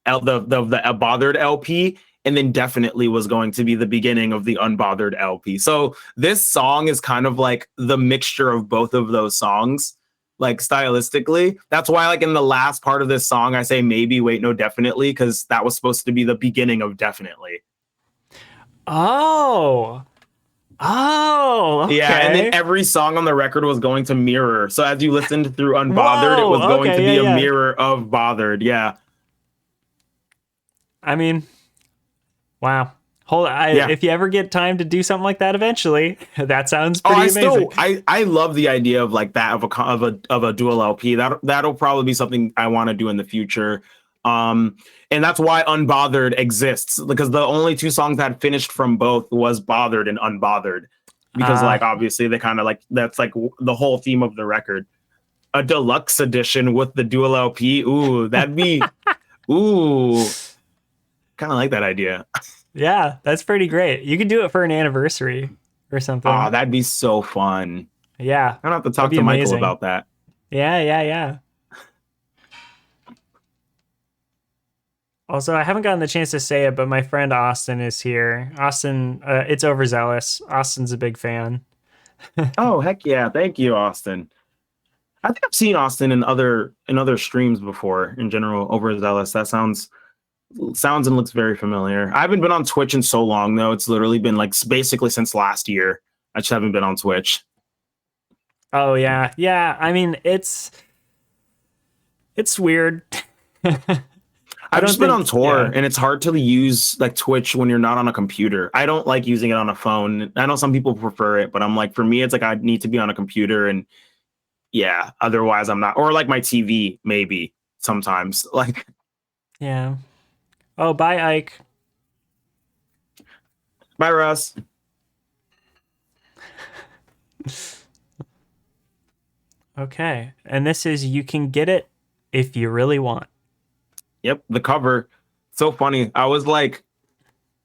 the Bothered LP, and then definitely was going to be the beginning of the Unbothered LP. So this song is kind of like the mixture of both of those songs, like stylistically. That's why like in the last part of this song, I say maybe, wait, no, definitely, because that was supposed to be the beginning of definitely. Oh. Oh, Yeah, and then okay. every song on the record was going to mirror. So as you listened through Unbothered, it was Whoa. going to Okay, be a yeah, yeah. mirror of Bothered. Yeah. I mean, wow. Yeah. If you ever get time to do something like that eventually, that sounds Oh, pretty amazing. I love the idea of like that of a dual LP. That'll probably be something I want to do in the future. And that's why Unbothered exists, because the only two songs that finished from both was Bothered and Unbothered, because Uh like obviously they kind of like that's like the whole theme of the record. A deluxe edition with the dual LP, ooh, that'd be ooh, kind of like that idea. yeah, that's pretty great. You could do it for an anniversary or Ah, something. that'd be so fun. Yeah, I don't have to that'd talk be to Michael amazing. about that. Yeah, yeah, yeah. Also, I haven't gotten the chance to say it, but my friend Austin is here. Austin, it's overzealous. Austin's a big fan. Oh heck yeah, thank you, Austin. I think I've seen Austin in other streams before. In general, overzealous. That sounds and looks very familiar. I haven't been on Twitch in so long though. It's literally been like basically since last year. I just haven't been on Twitch. Oh yeah, yeah. I mean, it's weird. I I've don't just been on think, tour yeah, and it's hard to use like Twitch when you're not on a computer. I don't like using it on a phone. I know some people prefer it, but I'm like, for me, it's like I need to be on a computer and yeah, otherwise I'm not, or like my TV maybe sometimes. Like, yeah. Oh, bye, Ike. bye, Russ. Okay, and this is "You Can Get It If You Really Want." Yep, the cover. So funny. I was like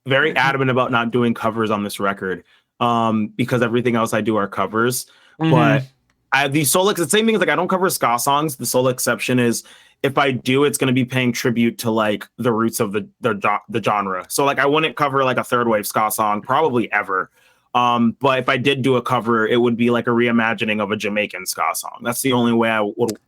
very adamant about not doing covers on this record because everything else I do are covers. Mm-hmm. But the solo, the same thing is like I don't cover ska songs. The sole exception is if I do, it's going to be paying tribute to like the roots of the genre. So like I wouldn't cover like a third wave ska song probably ever. But if I did do a cover, it would be like a reimagining of a Jamaican ska song. That's the only way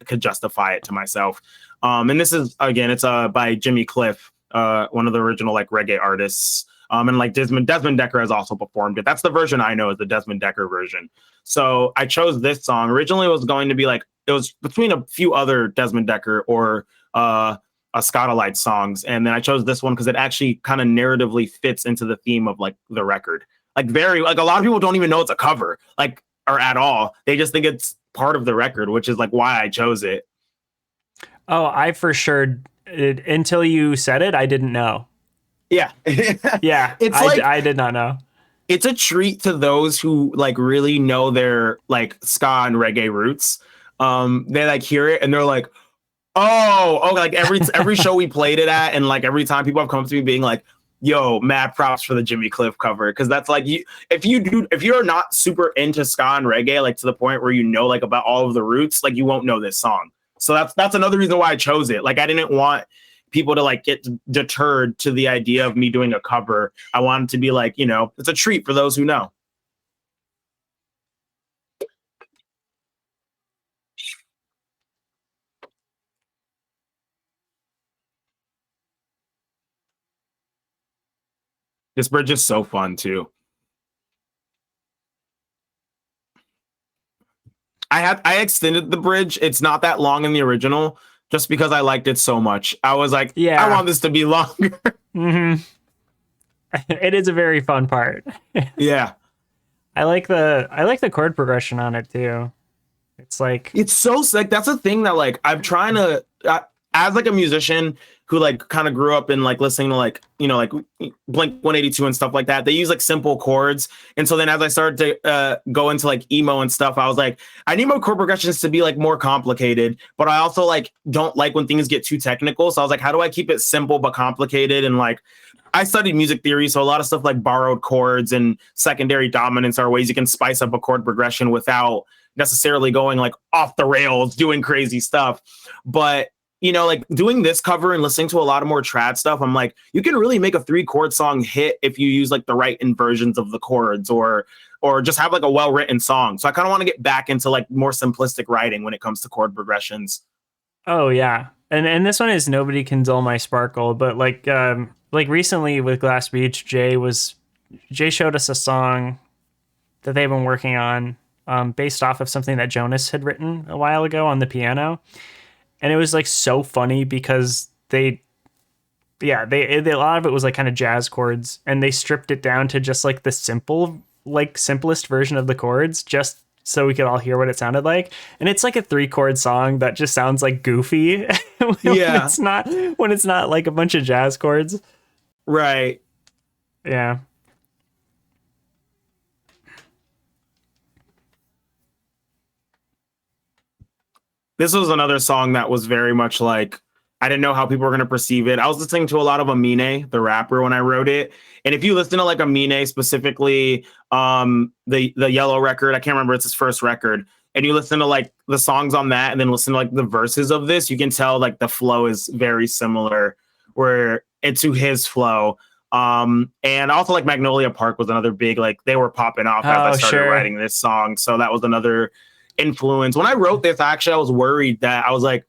could justify it to myself. And this is again, it's by Jimmy Cliff, one of the original like reggae artists. And like Desmond Decker has also performed it. That's the version I know is the Desmond Decker version. So I chose this song. Originally, it was going to be like it was between a few other Desmond Decker or a Scotalight songs, and then I chose this one because it actually kind of narratively fits into the theme of like the record. Like very like a lot of people don't even know it's a cover, like or at all. They just think it's part of the record, which is like why I chose it. Oh, I for sure, until you said it, I didn't know. Yeah. Yeah, It's like I did not know. it's a treat to those who like really know their like ska and reggae roots. They like hear it and they're like, oh, like every show we played it at, and like every time people have come up to me being like, yo, mad props for the Jimmy Cliff cover. Cause that's like if you're not super into ska and reggae, like to the point where you know like about all of the roots, like you won't know this song. So that's another reason why I chose it. Like I didn't want people to like get deterred to the idea of me doing a cover. I wanted to be like, it's a treat for those who know. This bridge is so fun too. I extended the bridge. It's not that long in the original, just because I liked it so much. I was like, I Yeah. want this to be longer. Mm-hmm. It is a very fun part. Yeah. I like the chord progression on it too. It's like, It's so sick. That's a thing that like I'm trying to as like a musician who like kind of grew up in like listening to like like Blink 182 and stuff like that. They use like simple chords, and so then as I started to go into like emo and stuff, I was like, I need my chord progressions to be like more complicated, but I also like don't like when things get too technical. So I was like, how do I keep it simple but complicated? And like I studied music theory, so a lot of stuff like borrowed chords and secondary dominants are ways you can spice up a chord progression without necessarily going like off the rails, doing crazy stuff. But like doing this cover and listening to a lot of more trad stuff, I'm like, you can really make a 3-chord song hit if you use like the right inversions of the chords or just have like a well-written song. So I kind of want to get back into like more simplistic writing when it comes to chord progressions. oh yeah. And this one is "Nobody Can Dull My Sparkle," but like recently with Glass Beach, Jay showed us a song that they've been working on based off of something that Jonas had written a while ago on the piano. And it was like so funny because they a lot of it was like kind of jazz chords, and they stripped it down to just like the simplest version of the chords, just so we could all hear what it sounded like. And it's like a 3-chord song that just sounds like goofy Yeah, when it's not like a bunch of jazz chords. right. Yeah. This was another song that was very much like I didn't know how people were going to perceive it. I was listening to a lot of Amine, the rapper, when I wrote it. And if you listen to like Amine specifically, the Yellow record, I can't remember, it's his first record, and you listen to like the songs on that and then listen to like the verses of this, you can tell like the flow is very similar where it's to his flow. And also like Magnolia Park was another big, like they were popping off as I Oh, started sure. writing this song. So that was another influence. When I wrote this, actually, I was worried that I was like,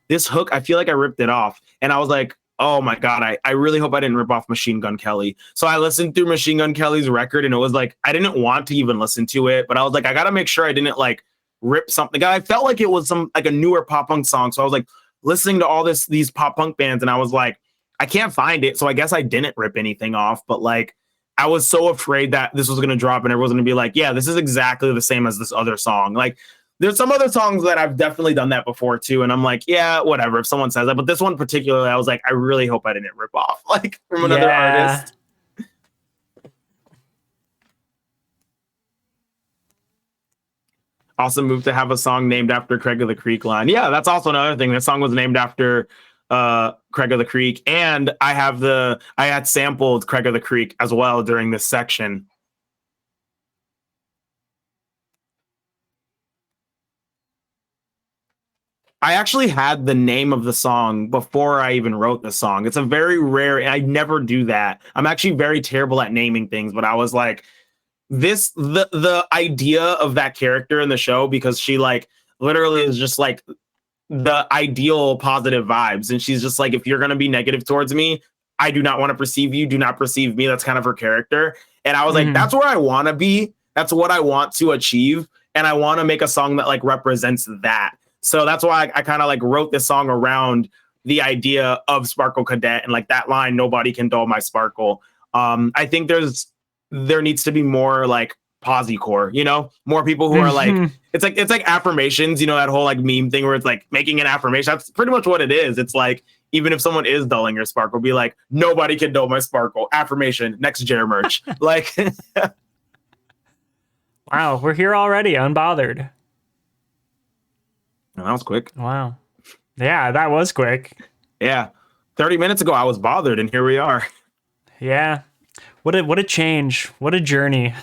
this hook, I feel like I ripped it off. And I was like, oh my God, I really hope I didn't rip off Machine Gun Kelly. So I listened through Machine Gun Kelly's record and it was like, I didn't want to even listen to it, but I was like, I got to make sure I didn't like rip something. I felt like it was some like a newer pop punk song. So I was like listening to all these pop punk bands and I was like, I can't find it. So I guess I didn't rip anything off, but like, I was so afraid that this was going to drop and everyone's going to be like, yeah, this is exactly the same as this other song. Like, there's some other songs that I've definitely done that before too. And I'm like, yeah, whatever. If someone says that, but this one particularly, I was like, I really hope I didn't rip off like from another Yeah. artist. Awesome move to have a song named after Craig of the Creek line. Yeah, that's also another thing. That song was named after Craig of the Creek. And I had sampled Craig of the Creek as well during this section. I actually had the name of the song before I even wrote the song. It's a very rare, I never do that. I'm actually very terrible at naming things, but I was like, the idea of that character in the show, because she like literally is just like the ideal positive vibes. And she's just like, if you're gonna be negative towards me, I do not want to perceive you, do not perceive me. That's kind of her character. And I was like, Mhm. that's where I want to be. That's what I want to achieve. And I want to make a song that like represents that. So that's why I kind of like wrote this song around the idea of Sparkle Cadet and like that line, nobody can dull my sparkle. I think there needs to be more like posi-core, you know, more people who are like, Mhm. it's like affirmations, you know, that whole like meme thing where it's like making an affirmation. That's pretty much what it is. It's like, even if someone is dulling your sparkle, be like, nobody can dull my sparkle. Affirmation, next Jer merch. Like, Wow, we're here already, unbothered. that was quick. Wow. Yeah, that was quick. Yeah. 30 minutes ago, I was bothered, and here we are. Yeah. What a change. What a journey.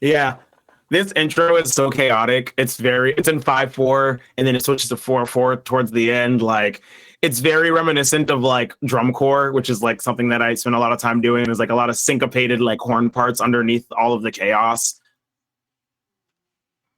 Yeah. This intro is so chaotic. It's in 5/4, and then it switches to 4/4 towards the end. Like, it's very reminiscent of like drum corps, which is like something that I spend a lot of time doing. There's like a lot of syncopated like horn parts underneath all of the chaos.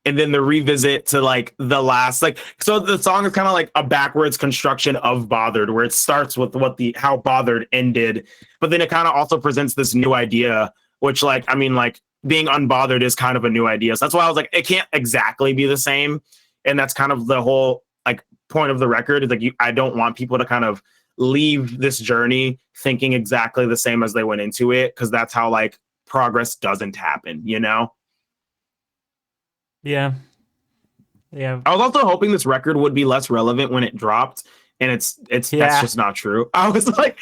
And then the revisit to like the last, like, so the song is kind of like a backwards construction of Bothered, where it starts with how Bothered ended, but then it kind of also presents this new idea, which like, I mean, like being unbothered is kind of a new idea. So that's why I was like, it can't exactly be the same. And that's kind of the whole like point of the record is like, I don't want people to kind of leave this journey thinking exactly the same as they went into it. Cause that's how like progress doesn't happen, you know? Yeah. Yeah. I was also hoping this record would be less relevant when it dropped, and it's that's Yeah. just not true. I was like,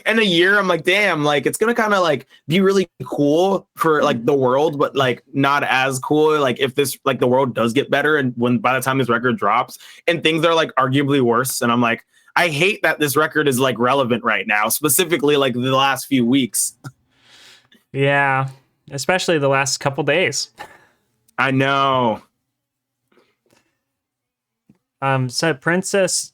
in a year, I'm like, damn, like it's gonna kind of like be really cool for like the world, but like not as cool. Like if this like the world does get better, and when by the time this record drops, and things are like arguably worse, and I'm like, I hate that this record is like relevant right now, specifically like the last few weeks. Yeah. Especially the last couple days. I know. So Princess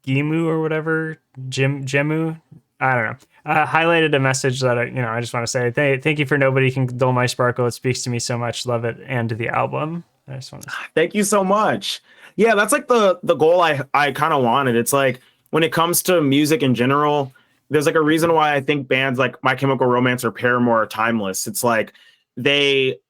Gimu or whatever, Jemu, I don't know. Highlighted a message that I just want to say thank you for nobody can dull my sparkle. It speaks to me so much. Love it and the album. I just want to say. Thank you so much. Yeah, that's like the goal I kind of wanted. It's like when it comes to music in general, there's like a reason why I think bands like My Chemical Romance or Paramore are timeless. It's like they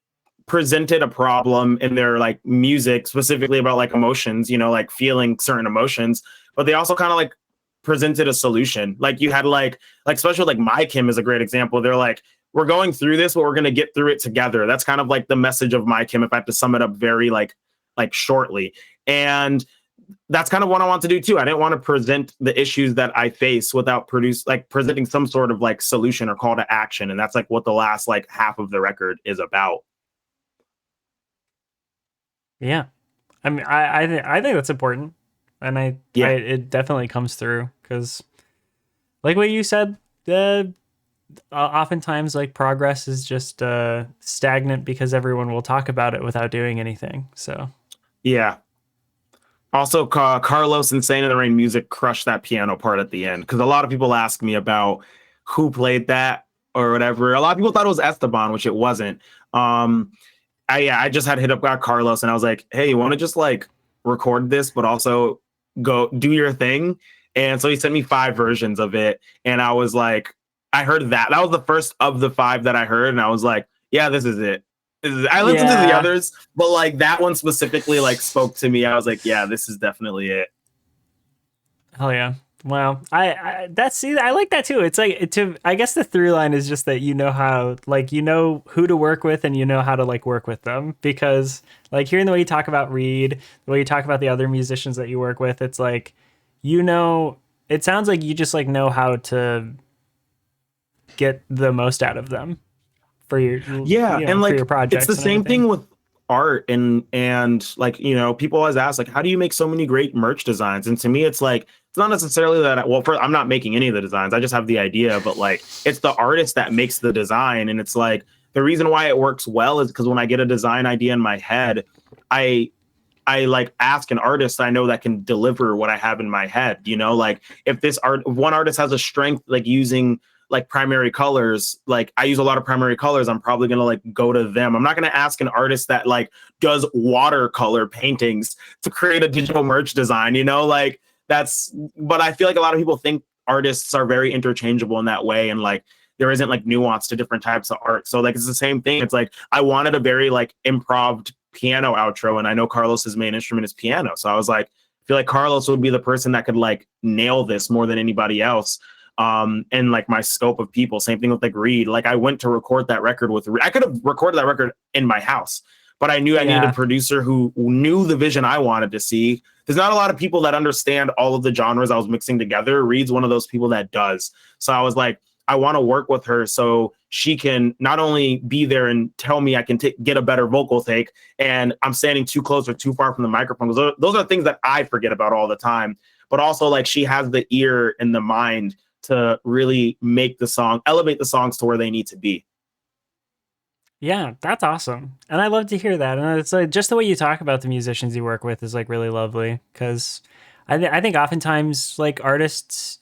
presented a problem in their like music specifically about like emotions, you know, like feeling certain emotions, but they also kind of like presented a solution. Like you had like especially like My Chem is a great example. They're like, we're going through this, but we're going to get through it together. That's kind of like the message of My Chem if I have to sum it up very like shortly. And that's kind of what I want to do too. I didn't want to present the issues that I face without presenting some sort of like solution or call to action. And that's like what the last like half of the record is about. Yeah. I mean, I think that's important, and I Yeah. it definitely comes through because, like what you said, oftentimes like progress is just stagnant because everyone will talk about it without doing anything. So Yeah. Also, Carlos and Insane in the Rain music crushed that piano part at the end because a lot of people ask me about who played that or whatever. A lot of people thought it was Esteban, which it wasn't. Um, I just had hit up Carlos and I was like, hey, you want to just like record this, but also go do your thing? And so he sent me 5 versions of it, and I was like, I heard that. That was the first of the 5 that I heard, and I was like, yeah, this is it. I listened to the yeah, others, but like that one specifically like spoke to me. I was like, yeah, this is definitely it. hell yeah. Wow, I that's see, I like that too. It's like I guess the through line is just that you know how like you know who to work with and you know how to like work with them because like hearing the way you talk about Reed, the way you talk about the other musicians that you work with, it's like you know it sounds like you just like know how to get the most out of them for your Yeah, and for your like it's the projects and same everything. thing with art and like people always ask like how do you make so many great merch designs? And to me it's like it's not necessarily that I'm not making any of the designs. I just have the idea, but like it's the artist that makes the design. And it's like the reason why it works well is because when I get a design idea in my head, I I like ask an artist I know that can deliver what I have in my head. Like if one artist has a strength like using like primary colors, like I use a lot of primary colors, I'm probably gonna like go to them. I'm not gonna ask an artist that like does watercolor paintings to create a digital merch design, like but I feel like a lot of people think artists are very interchangeable in that way. And like there isn't like nuance to different types of art. So like it's the same thing. It's like I wanted a very like improv piano outro, and I know Carlos's main instrument is piano. So I was like, I feel like Carlos would be the person that could like nail this more than anybody else. And like my scope of people, same thing with like Reed. Like I went to record that record with I could have recorded that record in my house, but I knew I needed a Yeah. producer who knew the vision I wanted to see. There's not a lot of people that understand all of the genres I was mixing together. Reed's one of those people that does. So I was like, I want to work with her so she can not only be there and tell me I can get a better vocal take, and I'm standing too close or too far from the microphone. Those are things that I forget about all the time. But also, like, she has the ear and the mind to really make the song, elevate the songs to where they need to be. Yeah, that's awesome. And I love to hear that. And it's like just the way you talk about the musicians you work with is like really lovely because I think oftentimes like artists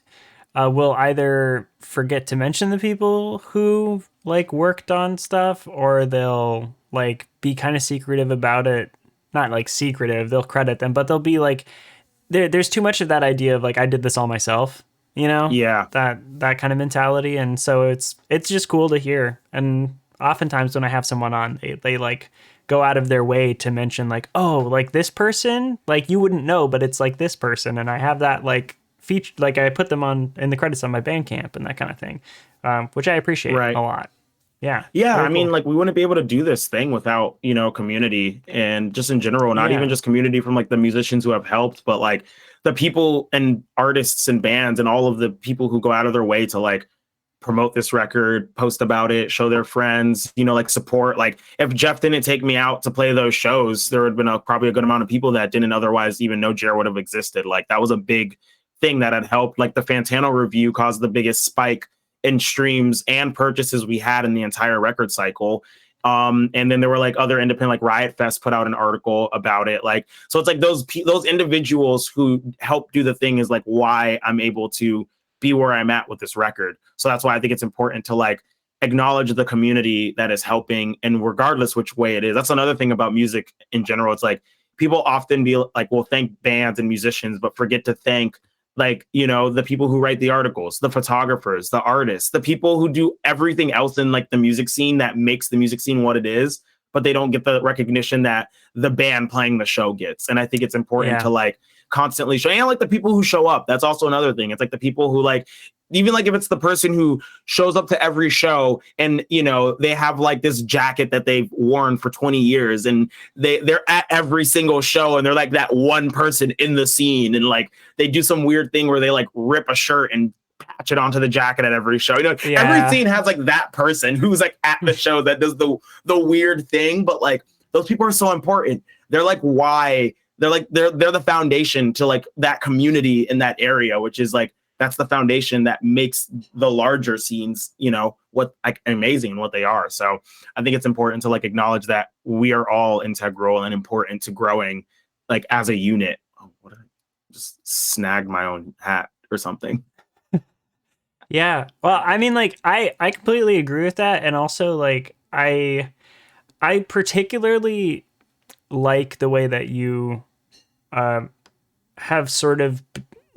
will either forget to mention the people who like worked on stuff or they'll like be kind of secretive about it. Not like secretive, they'll credit them, but they'll be like there's too much of that idea of like I did this all myself, Yeah. that kind of mentality. And so it's just cool to hear. And oftentimes when I have someone on, they like go out of their way to mention like, oh, like this person, like you wouldn't know, but it's like this person. And I have that like feature, like I put them on in the credits on my Bandcamp and that kind of thing, which I appreciate a Right. lot. Yeah. Yeah, I Very mean, cool. like we wouldn't be able to do this thing without, community and just in general, not even Yeah. just community from like the musicians who have helped, but like the people and artists and bands and all of the people who go out of their way to like promote this record, post about it, show their friends, like support. Like if Jeff didn't take me out to play those shows, there would have been probably a good amount of people that didn't otherwise even know Jared would have existed. Like that was a big thing that had helped. Like the Fantano review caused the biggest spike in streams and purchases we had in the entire record cycle. And then there were like other independent, like Riot Fest put out an article about it. Like, so it's like those individuals who help do the thing is like why I'm able to be where I'm at with this record. So that's why I think it's important to like acknowledge the community that is helping, and regardless which way it is. That's another thing about music in general. It's like people often be like, will thank bands and musicians, but forget to thank like, the people who write the articles, the photographers, the artists, the people who do everything else in like the music scene that makes the music scene what it is, but they don't get the recognition that the band playing the show gets. And I think it's important to Yeah. like constantly show, and like the people who show up. That's also another thing. It's like the people who like even like if it's the person who shows up to every show and they have like this jacket that they've worn for 20 years and they're at every single show and they're like that one person in the scene and like they do some weird thing where they like rip a shirt and patch it onto the jacket at every show. Every scene has like that person who's like at the show that does the weird thing, but like those people are so important. They're like why they're the foundation to like that community in that area, which is like that's the foundation that makes the larger scenes, what like amazing what they are. So I think it's important to like acknowledge that we are all integral and important to growing like as a unit. Oh, what did I just snagged my own hat or something? Yeah. Well, I mean, like, I completely agree with that. And also, like, I particularly like the way that you have sort of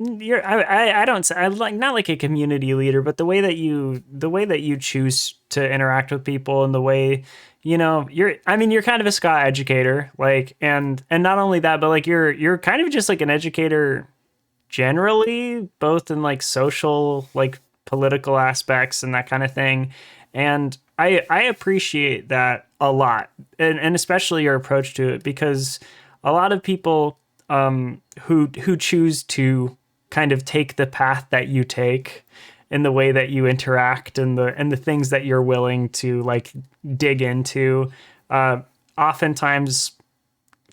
I don't say I like not like a community leader, but the way that you choose to interact with people and the way you're kind of a Scott educator, like and not only that, but like you're kind of just like an educator generally, both in like social, like political aspects and that kind of thing. And I appreciate that a lot, and especially your approach to it, because a lot of people who choose to kind of take the path that you take in the way that you interact and the things that you're willing to like dig into, oftentimes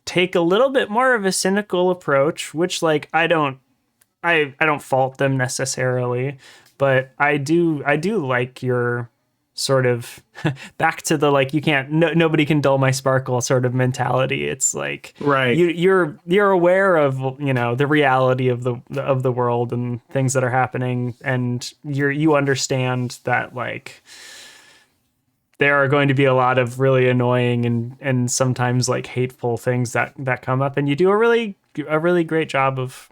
take a little bit more of a cynical approach, which like I don't fault them necessarily, but I do like your sort of back to the like you can't nobody can dull my sparkle sort of mentality. It's like Right. you're aware of the reality of the world and things that are happening, and you understand that like there are going to be a lot of really annoying and sometimes like hateful things that come up, and you do a really great job of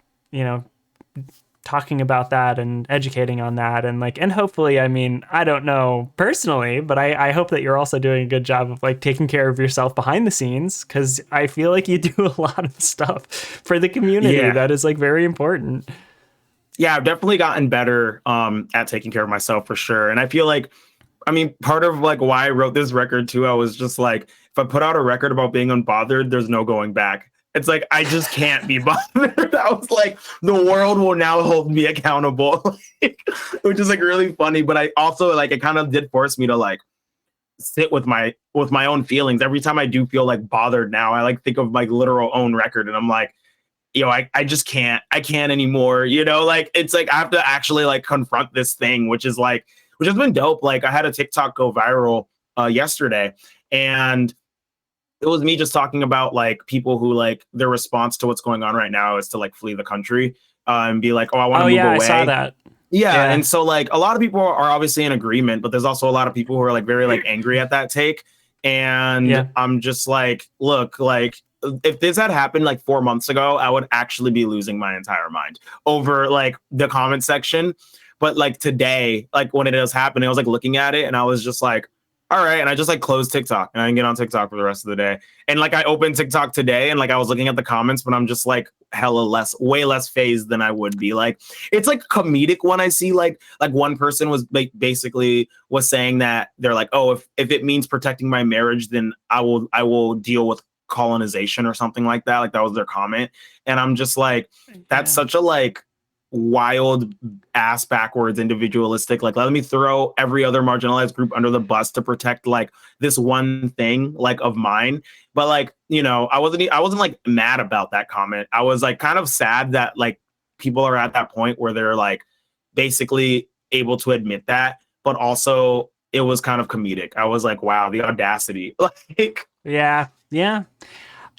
talking about that and educating on that, and like, and hopefully, I mean, I don't know personally, but I hope that you're also doing a good job of like taking care of yourself behind the scenes, because I feel like you do a lot of stuff for the community that is like very important. Yeah, I've definitely gotten better at taking care of myself for sure. And I feel like, I mean, part of like why I wrote this record too, I was just like, if I put out a record about being unbothered, there's no going back. It's like, I just can't be bothered. I was like, the world will now hold me accountable, which is like really funny. But I also like, it kind of did force me to like sit with my own feelings. Every time I do feel like bothered now, I like think of my literal own record and I'm like, I just I can't anymore. Like, it's like, I have to actually like confront this thing, which has been dope. Like I had a TikTok go viral yesterday, and it was me just talking about like people who like their response to what's going on right now is to like flee the country and be like, oh, I want to move away. I saw that. Yeah. And so like a lot of people are obviously in agreement, but there's also a lot of people who are like very like angry at that take. And I'm just like, look, like if this had happened like 4 months ago, I would actually be losing my entire mind over like the comment section. But like today, like when it was happening, I was like looking at it and I was just like, all right. And I just like closed TikTok and I didn't get on TikTok for the rest of the day. And like I opened TikTok today and like I was looking at the comments, but I'm just like way less phased than I would be. Like it's like comedic when I see like one person was like basically was saying that they're like, oh, if it means protecting my marriage, then I will deal with colonization or something like that. Like that was their comment. And I'm just like, that's such a like wild ass backwards individualistic, like let me throw every other marginalized group under the bus to protect like this one thing like of mine. But like I wasn't like mad about that comment. I was like kind of sad that like people are at that point where they're like basically able to admit that, but also it was kind of comedic. I was like, wow, the audacity. Like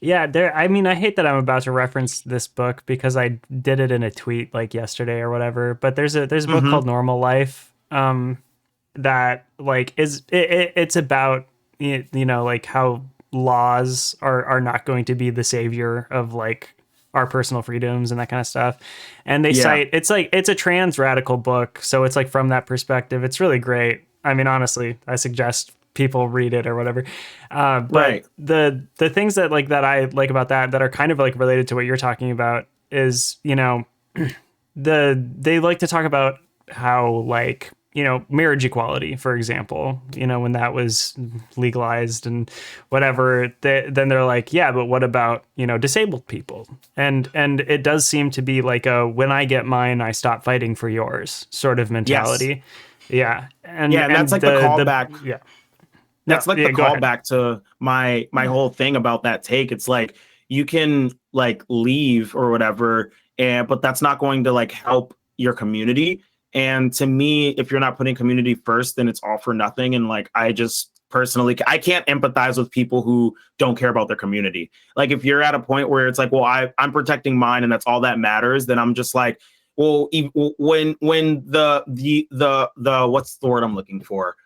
Yeah, I mean, I hate that I'm about to reference this book because I did it in a tweet like yesterday or whatever. But there's a book called Normal Life, that like it's about like how laws are not going to be the savior of like our personal freedoms and that kind of stuff. And they cite it's a trans radical book, so it's like from that perspective, it's really great. I mean, honestly, I suggest people read it or whatever. But the things that I like about that are kind of like related to what you're talking about is, they like to talk about how like, marriage equality, for example, when that was legalized and whatever, then they're like, yeah, but what about, disabled people? And it does seem to be like a, when I get mine, I stop fighting for yours sort of Yes. mentality. Yeah. And, Yeah, and that's and like the the, callback. yeah, no, That's like yeah, the go ahead. callback to my whole thing about that take. It's like you can like leave or whatever, and but that's not going to like help your community. And to me, if you're not putting community first, then it's all for nothing. And like I just personally, I can't empathize with people who don't care about their community. Like if you're at a point where it's like, well, I'm protecting mine and that's all that matters, then I'm just like, well, when the what's the word I'm looking for?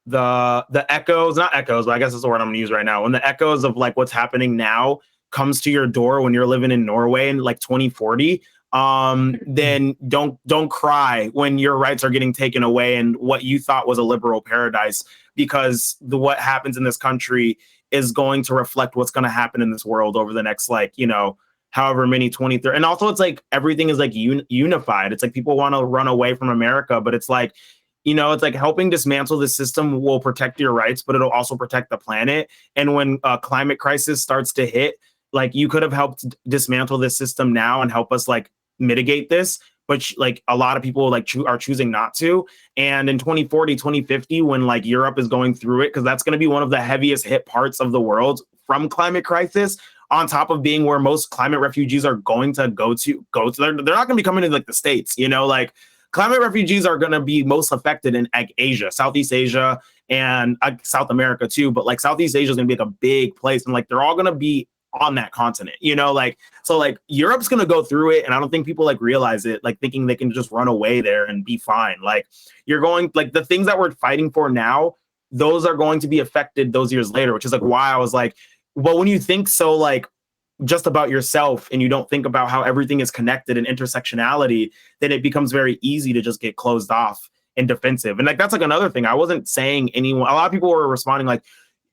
The echoes, not echoes, but I guess that's the word I'm gonna use right now. When the echoes of like what's happening now comes to your door when you're living in Norway in like 2040, then don't cry when your rights are getting taken away and what you thought was a liberal paradise, because what happens in this country is going to reflect what's going to happen in this world over the next like, however many 20 30. And also it's like everything is like unified. It's like people want to run away from America, but it's like, it's like helping dismantle the system will protect your rights, but it'll also protect the planet. And when a climate crisis starts to hit, like you could have helped dismantle this system now and help us like mitigate this. But like a lot of people like are choosing not to. And in 2040, 2050, when like Europe is going through it, because that's going to be one of the heaviest hit parts of the world from climate crisis, on top of being where most climate refugees are going to go to, they're not going to be coming to like the States, like climate refugees are going to be most affected in like Asia, Southeast Asia, and South America too. But like Southeast Asia is going to be like a big place, and like they're all going to be on that continent, like so like Europe's going to go through it, and I don't think people like realize it, like thinking they can just run away there and be fine. Like you're going like the things that we're fighting for now, those are going to be affected those years later, which is like why I was like, well, when you think so like just about yourself and you don't think about how everything is connected and intersectionality, then it becomes very easy to just get closed off and defensive. And like that's like another thing. I wasn't saying anyone, a lot of people were responding like,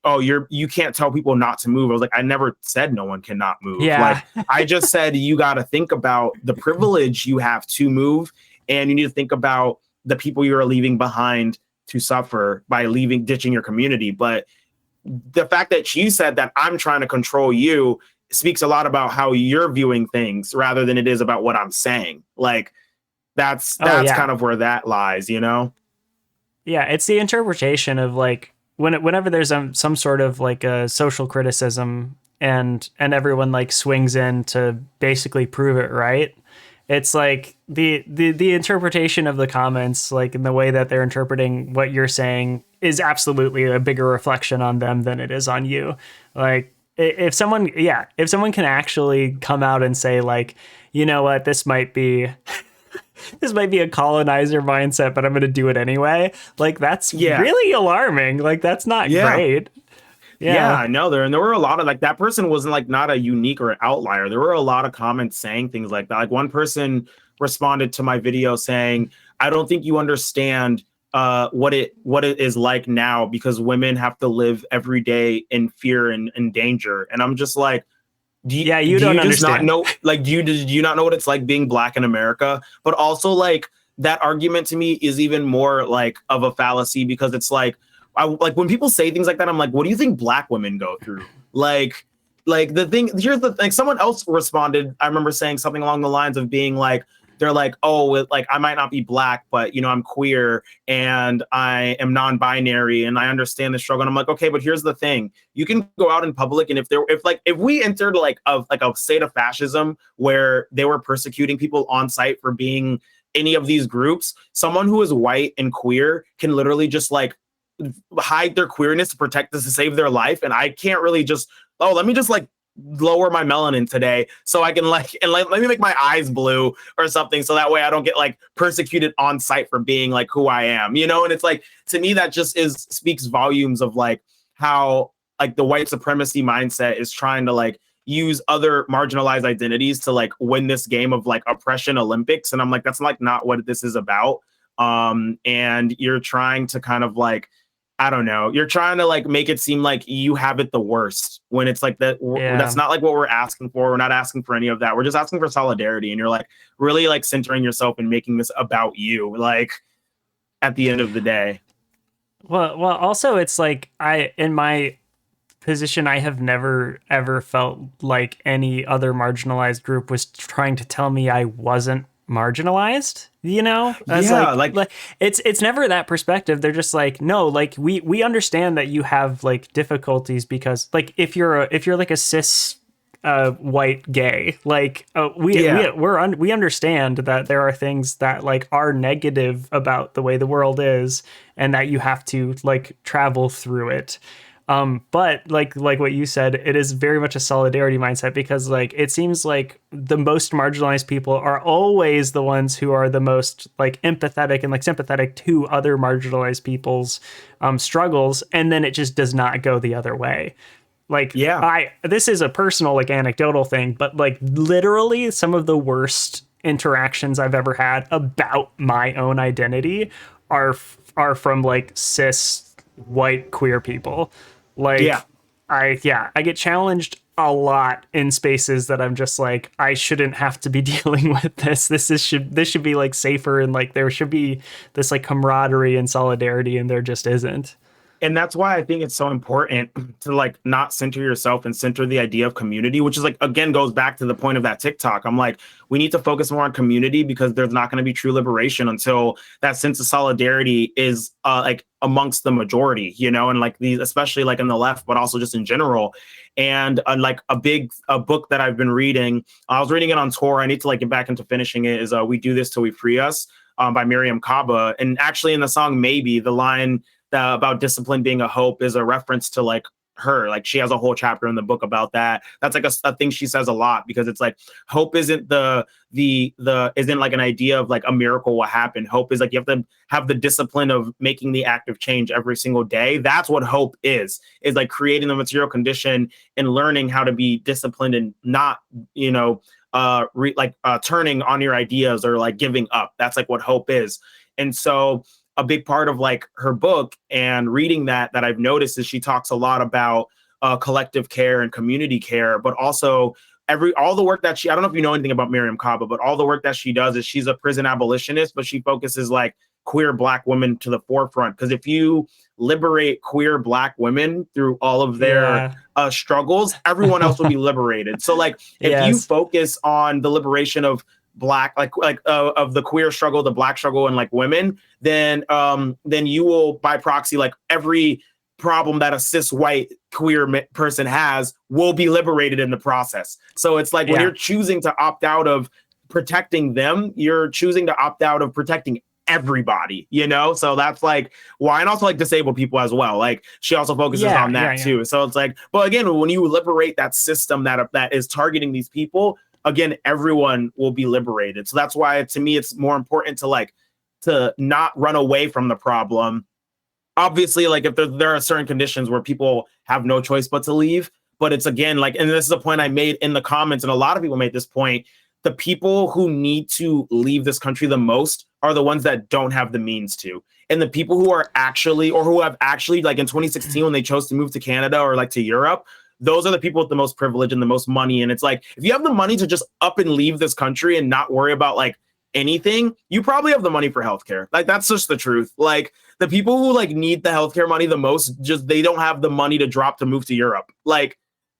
oh, you can't tell people not to move. I was like, I never said no one cannot move. Yeah. Like I just said you got to think about the privilege you have to move, and you need to think about the people you are leaving behind to suffer by ditching your community. But the fact that you said that I'm trying to control you speaks a lot about how you're viewing things rather than it is about what I'm saying. Like that's Oh, kind yeah. of where that lies, Yeah, it's the interpretation of like whenever there's some sort of like a social criticism and everyone like swings in to basically prove it right. It's like the interpretation of the comments, like in the way that they're interpreting what you're saying, is absolutely a bigger reflection on them than it is on you. Like if someone can actually come out and say like, you know what, this might be a colonizer mindset, but I'm going to do it anyway. Like that's Yeah. really alarming. Like that's not Yeah. great. Yeah, Yeah. I know there were a lot of like that person wasn't like not a unique or an outlier. There were a lot of comments saying things like that. Like one person responded to my video saying, "I don't think you understand what it is like now because women have to live every day in fear and danger." And I'm just like, Yeah, you do don't you just not understand. know like do you not know what it's like being black in America? But also like that argument to me is even more like of a fallacy because it's like like when people say things like that, I'm like, what do you think black women go through? Like the thing here's the thing. Someone else responded. I remember saying something along the lines of being like, they're like, oh, like I might not be black, but I'm queer and I am non-binary and I understand the struggle. And I'm like, okay, but here's the thing: you can go out in public, and if we entered like a state of fascism where they were persecuting people on site for being any of these groups, someone who is white and queer can literally just like hide their queerness to protect this to save their life. And I can't really just, oh, let me just like lower my melanin today so I can like and like let me make my eyes blue or something so that way I don't get like persecuted on site for being like who I am, and it's like to me that just speaks volumes of like how like the white supremacy mindset is trying to like use other marginalized identities to like win this game of like oppression Olympics. And I'm like, that's like not what this is about. And you're trying to kind of like I don't know. You're trying to like make it seem like you have it the worst when it's like that. That's Yeah. not like what we're asking for. We're not asking for any of that. We're just asking for solidarity. And you're like really like centering yourself and making this about you. Like at the end of the day. Well, also it's like in my position, I have never ever felt like any other marginalized group was trying to tell me I wasn't marginalized. You know, as Yeah, like like it's never that perspective. They're just like, no, like we understand that you have like difficulties because like if you're like a cis white gay, like yeah, we understand that there are things that like are negative about the way the world is and that you have to like travel through it. But like what you said, it is very much a solidarity mindset because like it seems like the most marginalized people are always the ones who are the most like empathetic and like sympathetic to other marginalized people's struggles, and then it just does not go the other way. Like yeah. I this is a personal like anecdotal thing, but like literally some of the worst interactions I've ever had about my own identity are from like cis white queer people. Yeah. Like I get challenged a lot in spaces that I'm just like I shouldn't have to be dealing with this. This should be like safer and like there should be this like camaraderie and solidarity and there just isn't. And that's why I think it's so important to like not center yourself and center the idea of community, which is like again goes back to the point of that TikTok. I'm like, we need to focus more on community because there's not going to be true liberation until that sense of solidarity is like amongst the majority, you know, and like these, especially like in the left, but also just in general. And like a book that I've been reading, I was reading it on tour. I need to like get back into finishing it. Is "We Do This Till We Free Us" by Miriam Kaba, and actually in the song "Maybe," the line about discipline being a hope is a reference to like her. Like she has a whole chapter in the book about that. That's like a thing she says a lot because it's like hope isn't the isn't like an idea of like a miracle will happen. Hope is like you have to have the discipline of making the active change every single day. That's what hope is like creating the material condition and learning how to be disciplined and not, you know, turning on your ideas or like giving up. That's like what hope is. And so a big part of like her book and reading that I've noticed is she talks a lot about collective care and community care, but also all the work that I don't know if you know anything about Miriam Kaba, but all the work that she does is she's a prison abolitionist, but she focuses like queer Black women to the forefront. Because if you liberate queer Black women through all of their Yeah. struggles, everyone else will be liberated. So like if you Yes. focus on the liberation of Black of the queer struggle, the Black struggle, and like women, then you will by proxy like every problem that a cis white queer person has will be liberated in the process. So it's like when Yeah. you're choosing to opt out of protecting them, you're choosing to opt out of protecting everybody, you know? So that's like why, and also like disabled people as well. Like she also focuses Yeah. on that Yeah. too. So it's like, but again, when you liberate that system that is targeting these people, again, everyone will be liberated. So that's why to me, it's more important to not run away from the problem. Obviously, like if there are certain conditions where people have no choice but to leave, but it's again, like, and this is a point I made in the comments, and a lot of people made this point, the people who need to leave this country the most are the ones that don't have the means to. And the people who are actually, or who have actually, like in 2016, when they chose to move to Canada or like to Europe, those are the people with the most privilege and the most money. And it's like, if you have the money to just up and leave this country and not worry about like anything, you probably have the money for healthcare. Like, that's just the truth. Like, the people who like need the healthcare money the most, just they don't have the money to drop to move to Europe. Like,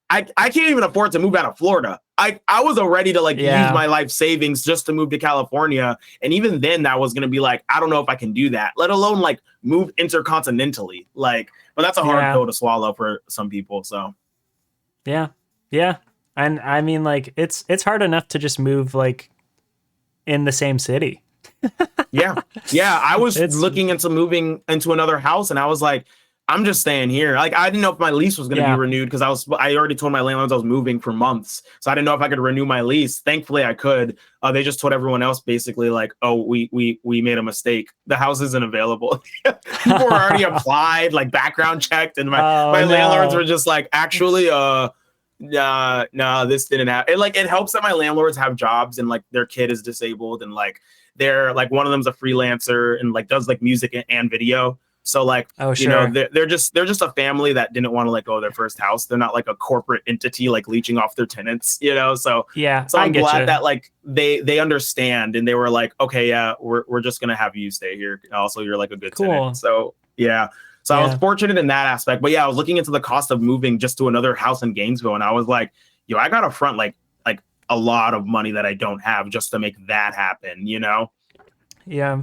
I can't even afford to move out of Florida. I was ready to like use Yeah. my life savings just to move to California. And even then that was going to be like, I don't know if I can do that, let alone like move intercontinentally. Like, but that's a hard Yeah. pill to swallow for some people. So Yeah. Yeah. And I mean like it's hard enough to just move like in the same city. yeah. Yeah. I was It's looking into moving into another house and I was like, I'm just staying here. Like, I didn't know if my lease was going to be yeah. renewed because I already told my landlords I was moving for months. So I didn't know if I could renew my lease. Thankfully I could. They just told everyone else basically like, oh, we made a mistake. The house isn't available. People were already applied, like background checked. And Oh my landlords no. were just like, actually, nah, this didn't happen. It helps that my landlords have jobs and like their kid is disabled and like they're like one of them's a freelancer and like does like music and video. So like, Oh, you know, sure. they're just a family that didn't want to let go of their first house. They're not like a corporate entity like leeching off their tenants, you know. So Yeah, so I I'm get glad you. that like they understand and they were like, okay, yeah, we're just gonna have you stay here. Also, you're like a good tenant. Cool. So yeah. So I was Yeah. fortunate in that aspect. But yeah, I was looking into the cost of moving just to another house in Gainesville, and I was like, yo, I gotta front like a lot of money that I don't have just to make that happen, you know? Yeah.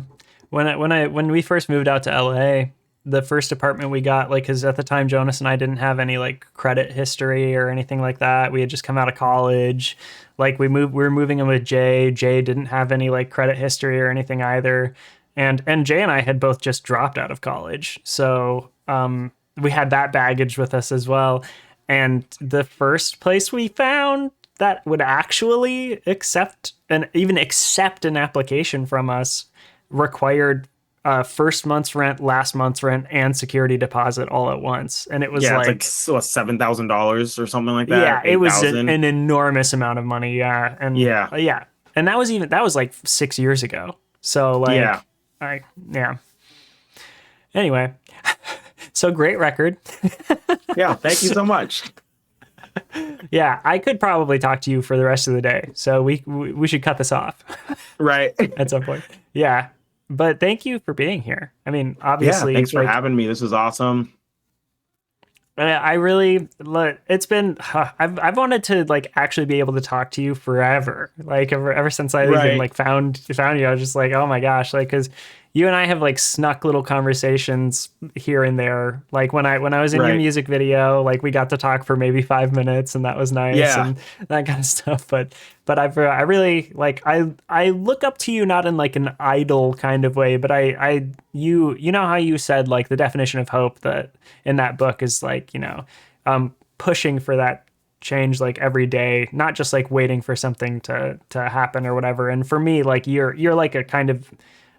When we first moved out to LA, the first apartment we got, like, cause at the time Jonas and I didn't have any like credit history or anything like that. We had just come out of college. Like we were moving in with Jay. Jay didn't have any like credit history or anything either. And Jay and I had both just dropped out of college. So we had that baggage with us as well. And the first place we found that would actually accept and even accept an application from us required first month's rent, last month's rent, and security deposit all at once. And it was Yeah, it's like like, so $7,000 or something like that, or yeah, it eight was thousand. an enormous amount of money. Yeah. And Yeah, yeah. And that was like 6 years ago. So yeah, like, yeah. Anyway, so great record. yeah. Thank you so much. Yeah, I could probably talk to you for the rest of the day. So we should cut this off Right. at some point. Yeah. But thank you for being here. I mean, Yeah. obviously, Thanks for like having me. This was awesome. I really it's been I've wanted to like actually be able to talk to you forever. Like ever since I even Right. like found you, I was just like, oh my gosh, like because you and I have like snuck little conversations here and there. Like when I was in your Right. music video, like we got to talk for maybe 5 minutes, and that was nice Yeah. and that kind of stuff. But I really like I look up to you not in like an idol kind of way, but you know how you said like the definition of hope that in that book is like, pushing for that change like every day, not just like waiting for something to happen or whatever. And for me, like you're like a kind of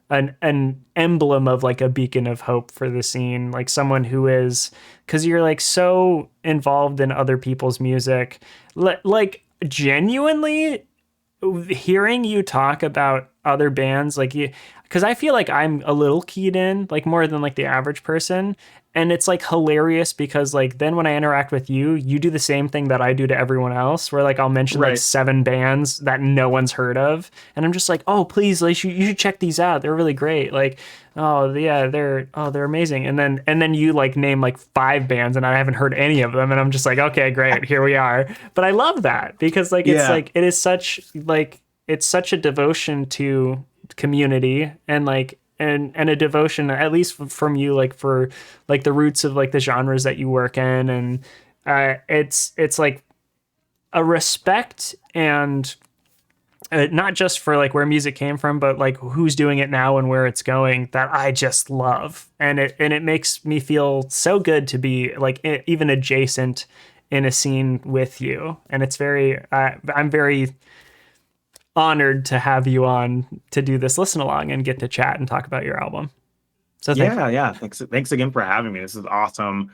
an emblem of like a beacon of hope for the scene, like someone who is, because you're like so involved in other people's music, like genuinely hearing you talk about other bands, like you, because I feel like I'm a little keyed in, like more than like the average person. And it's like hilarious because like then when I interact with you, you do the same thing that I do to everyone else, where like I'll mention like Right. 7 bands that no one's heard of, and I'm just like, oh please, like you should check these out. They're really great. Like, oh yeah, they're amazing. And then you like name like 5 bands, and I haven't heard any of them, and I'm just like, okay, great, here we are. But I love that because Yeah. it is such like it's such a devotion to community and like and a devotion at least from you like for like the roots of like the genres that you work in. And it's like a respect and not just for like where music came from, but like who's doing it now and where it's going, that I just love. And it makes me feel so good to be like even adjacent in a scene with you. And it's very I'm very honored to have you on to do this listen along and get to chat and talk about your album. So thank you. Yeah. Yeah. Thanks again for having me. This is awesome.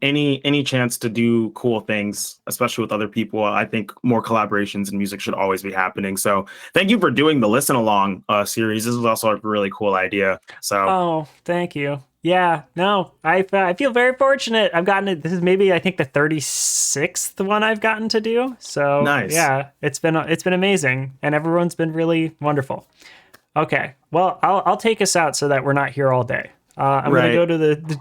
Any chance to do cool things, especially with other people, I think more collaborations in music should always be happening. So thank you for doing the listen along series. This was also a really cool idea. So Oh, thank you. Yeah, no, I feel very fortunate. I've gotten it. This is maybe I think the 36th one I've gotten to do. So nice. yeah, it's been amazing, and everyone's been really wonderful. Okay, well I'll take us out so that we're not here all day. I'm gonna Right. go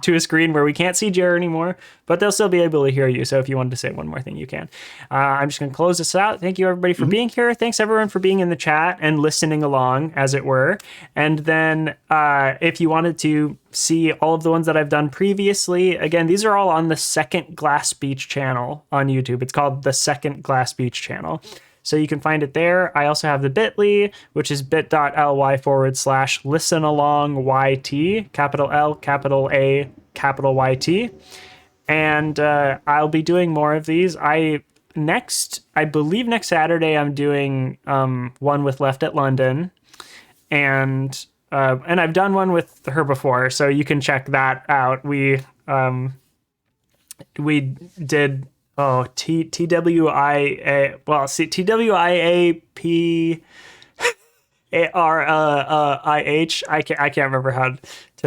to a screen where we can't see Jared anymore, but they'll still be able to hear you. So if you wanted to say one more thing, you can. I'm just gonna close this out. Thank you everybody for Mhm. being here. Thanks everyone for being in the chat and listening along, as it were. And then if you wanted to see all of the ones that I've done previously, again, these are all on the Second Glass Beach channel on YouTube. It's called the Second Glass Beach channel. So you can find it there. I also have the bit.ly, which is bit.ly/listen along YT, capital L, capital A, capital YT. And I'll be doing more of these. I believe next Saturday I'm doing one with Left at London, and I've done one with her before, so you can check that out. We did TWIA, well, see, TWIAPARIH. I can't remember how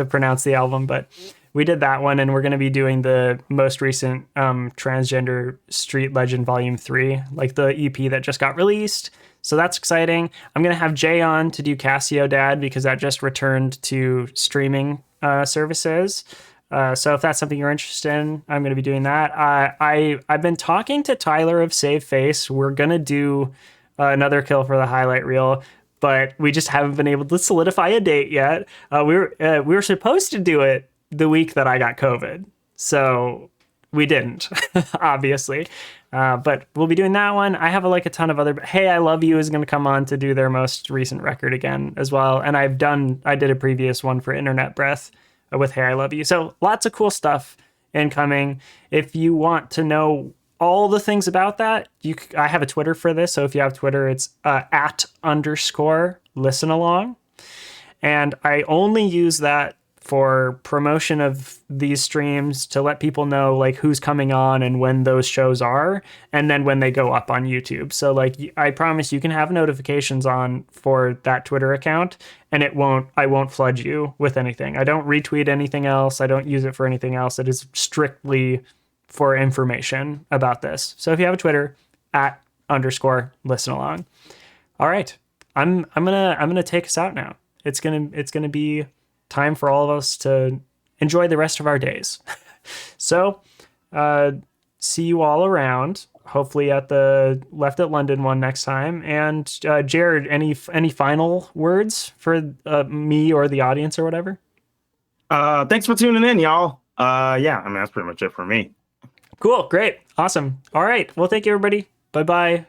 to pronounce the album, but we did that one, and we're going to be doing the most recent Transgender Street Legend Volume 3, like the EP that just got released. So that's exciting. I'm going to have Jay on to do Casio Dad because that just returned to streaming services. So if that's something you're interested in, I'm going to be doing that. I've been talking to Tyler of Save Face. We're going to do another kill for the highlight reel, but we just haven't been able to solidify a date yet. We were supposed to do it the week that I got COVID, so we didn't, obviously. But we'll be doing that one. I have like a ton of other. Hey, I Love You is going to come on to do their most recent record again as well, and I did a previous one for Internet Breath with Hey, I Love You. So lots of cool stuff incoming. If you want to know all the things about that, I have a Twitter for this. So if you have Twitter, it's @_listen along. And I only use that for promotion of these streams to let people know like who's coming on and when those shows are, and then when they go up on YouTube. So like I promise you can have notifications on for that Twitter account, and I won't flood you with anything. I don't retweet anything else. I don't use it for anything else. It is strictly for information about this. So if you have a Twitter, @_listen along. All right. I'm gonna take us out now. It's gonna be time for all of us to enjoy the rest of our days. So, see you all around. Hopefully at the Left at London one next time. And Jared, any final words for me or the audience or whatever? Thanks for tuning in, y'all. Yeah, I mean that's pretty much it for me. Cool, great, awesome. All right, well, thank you, everybody. Bye bye.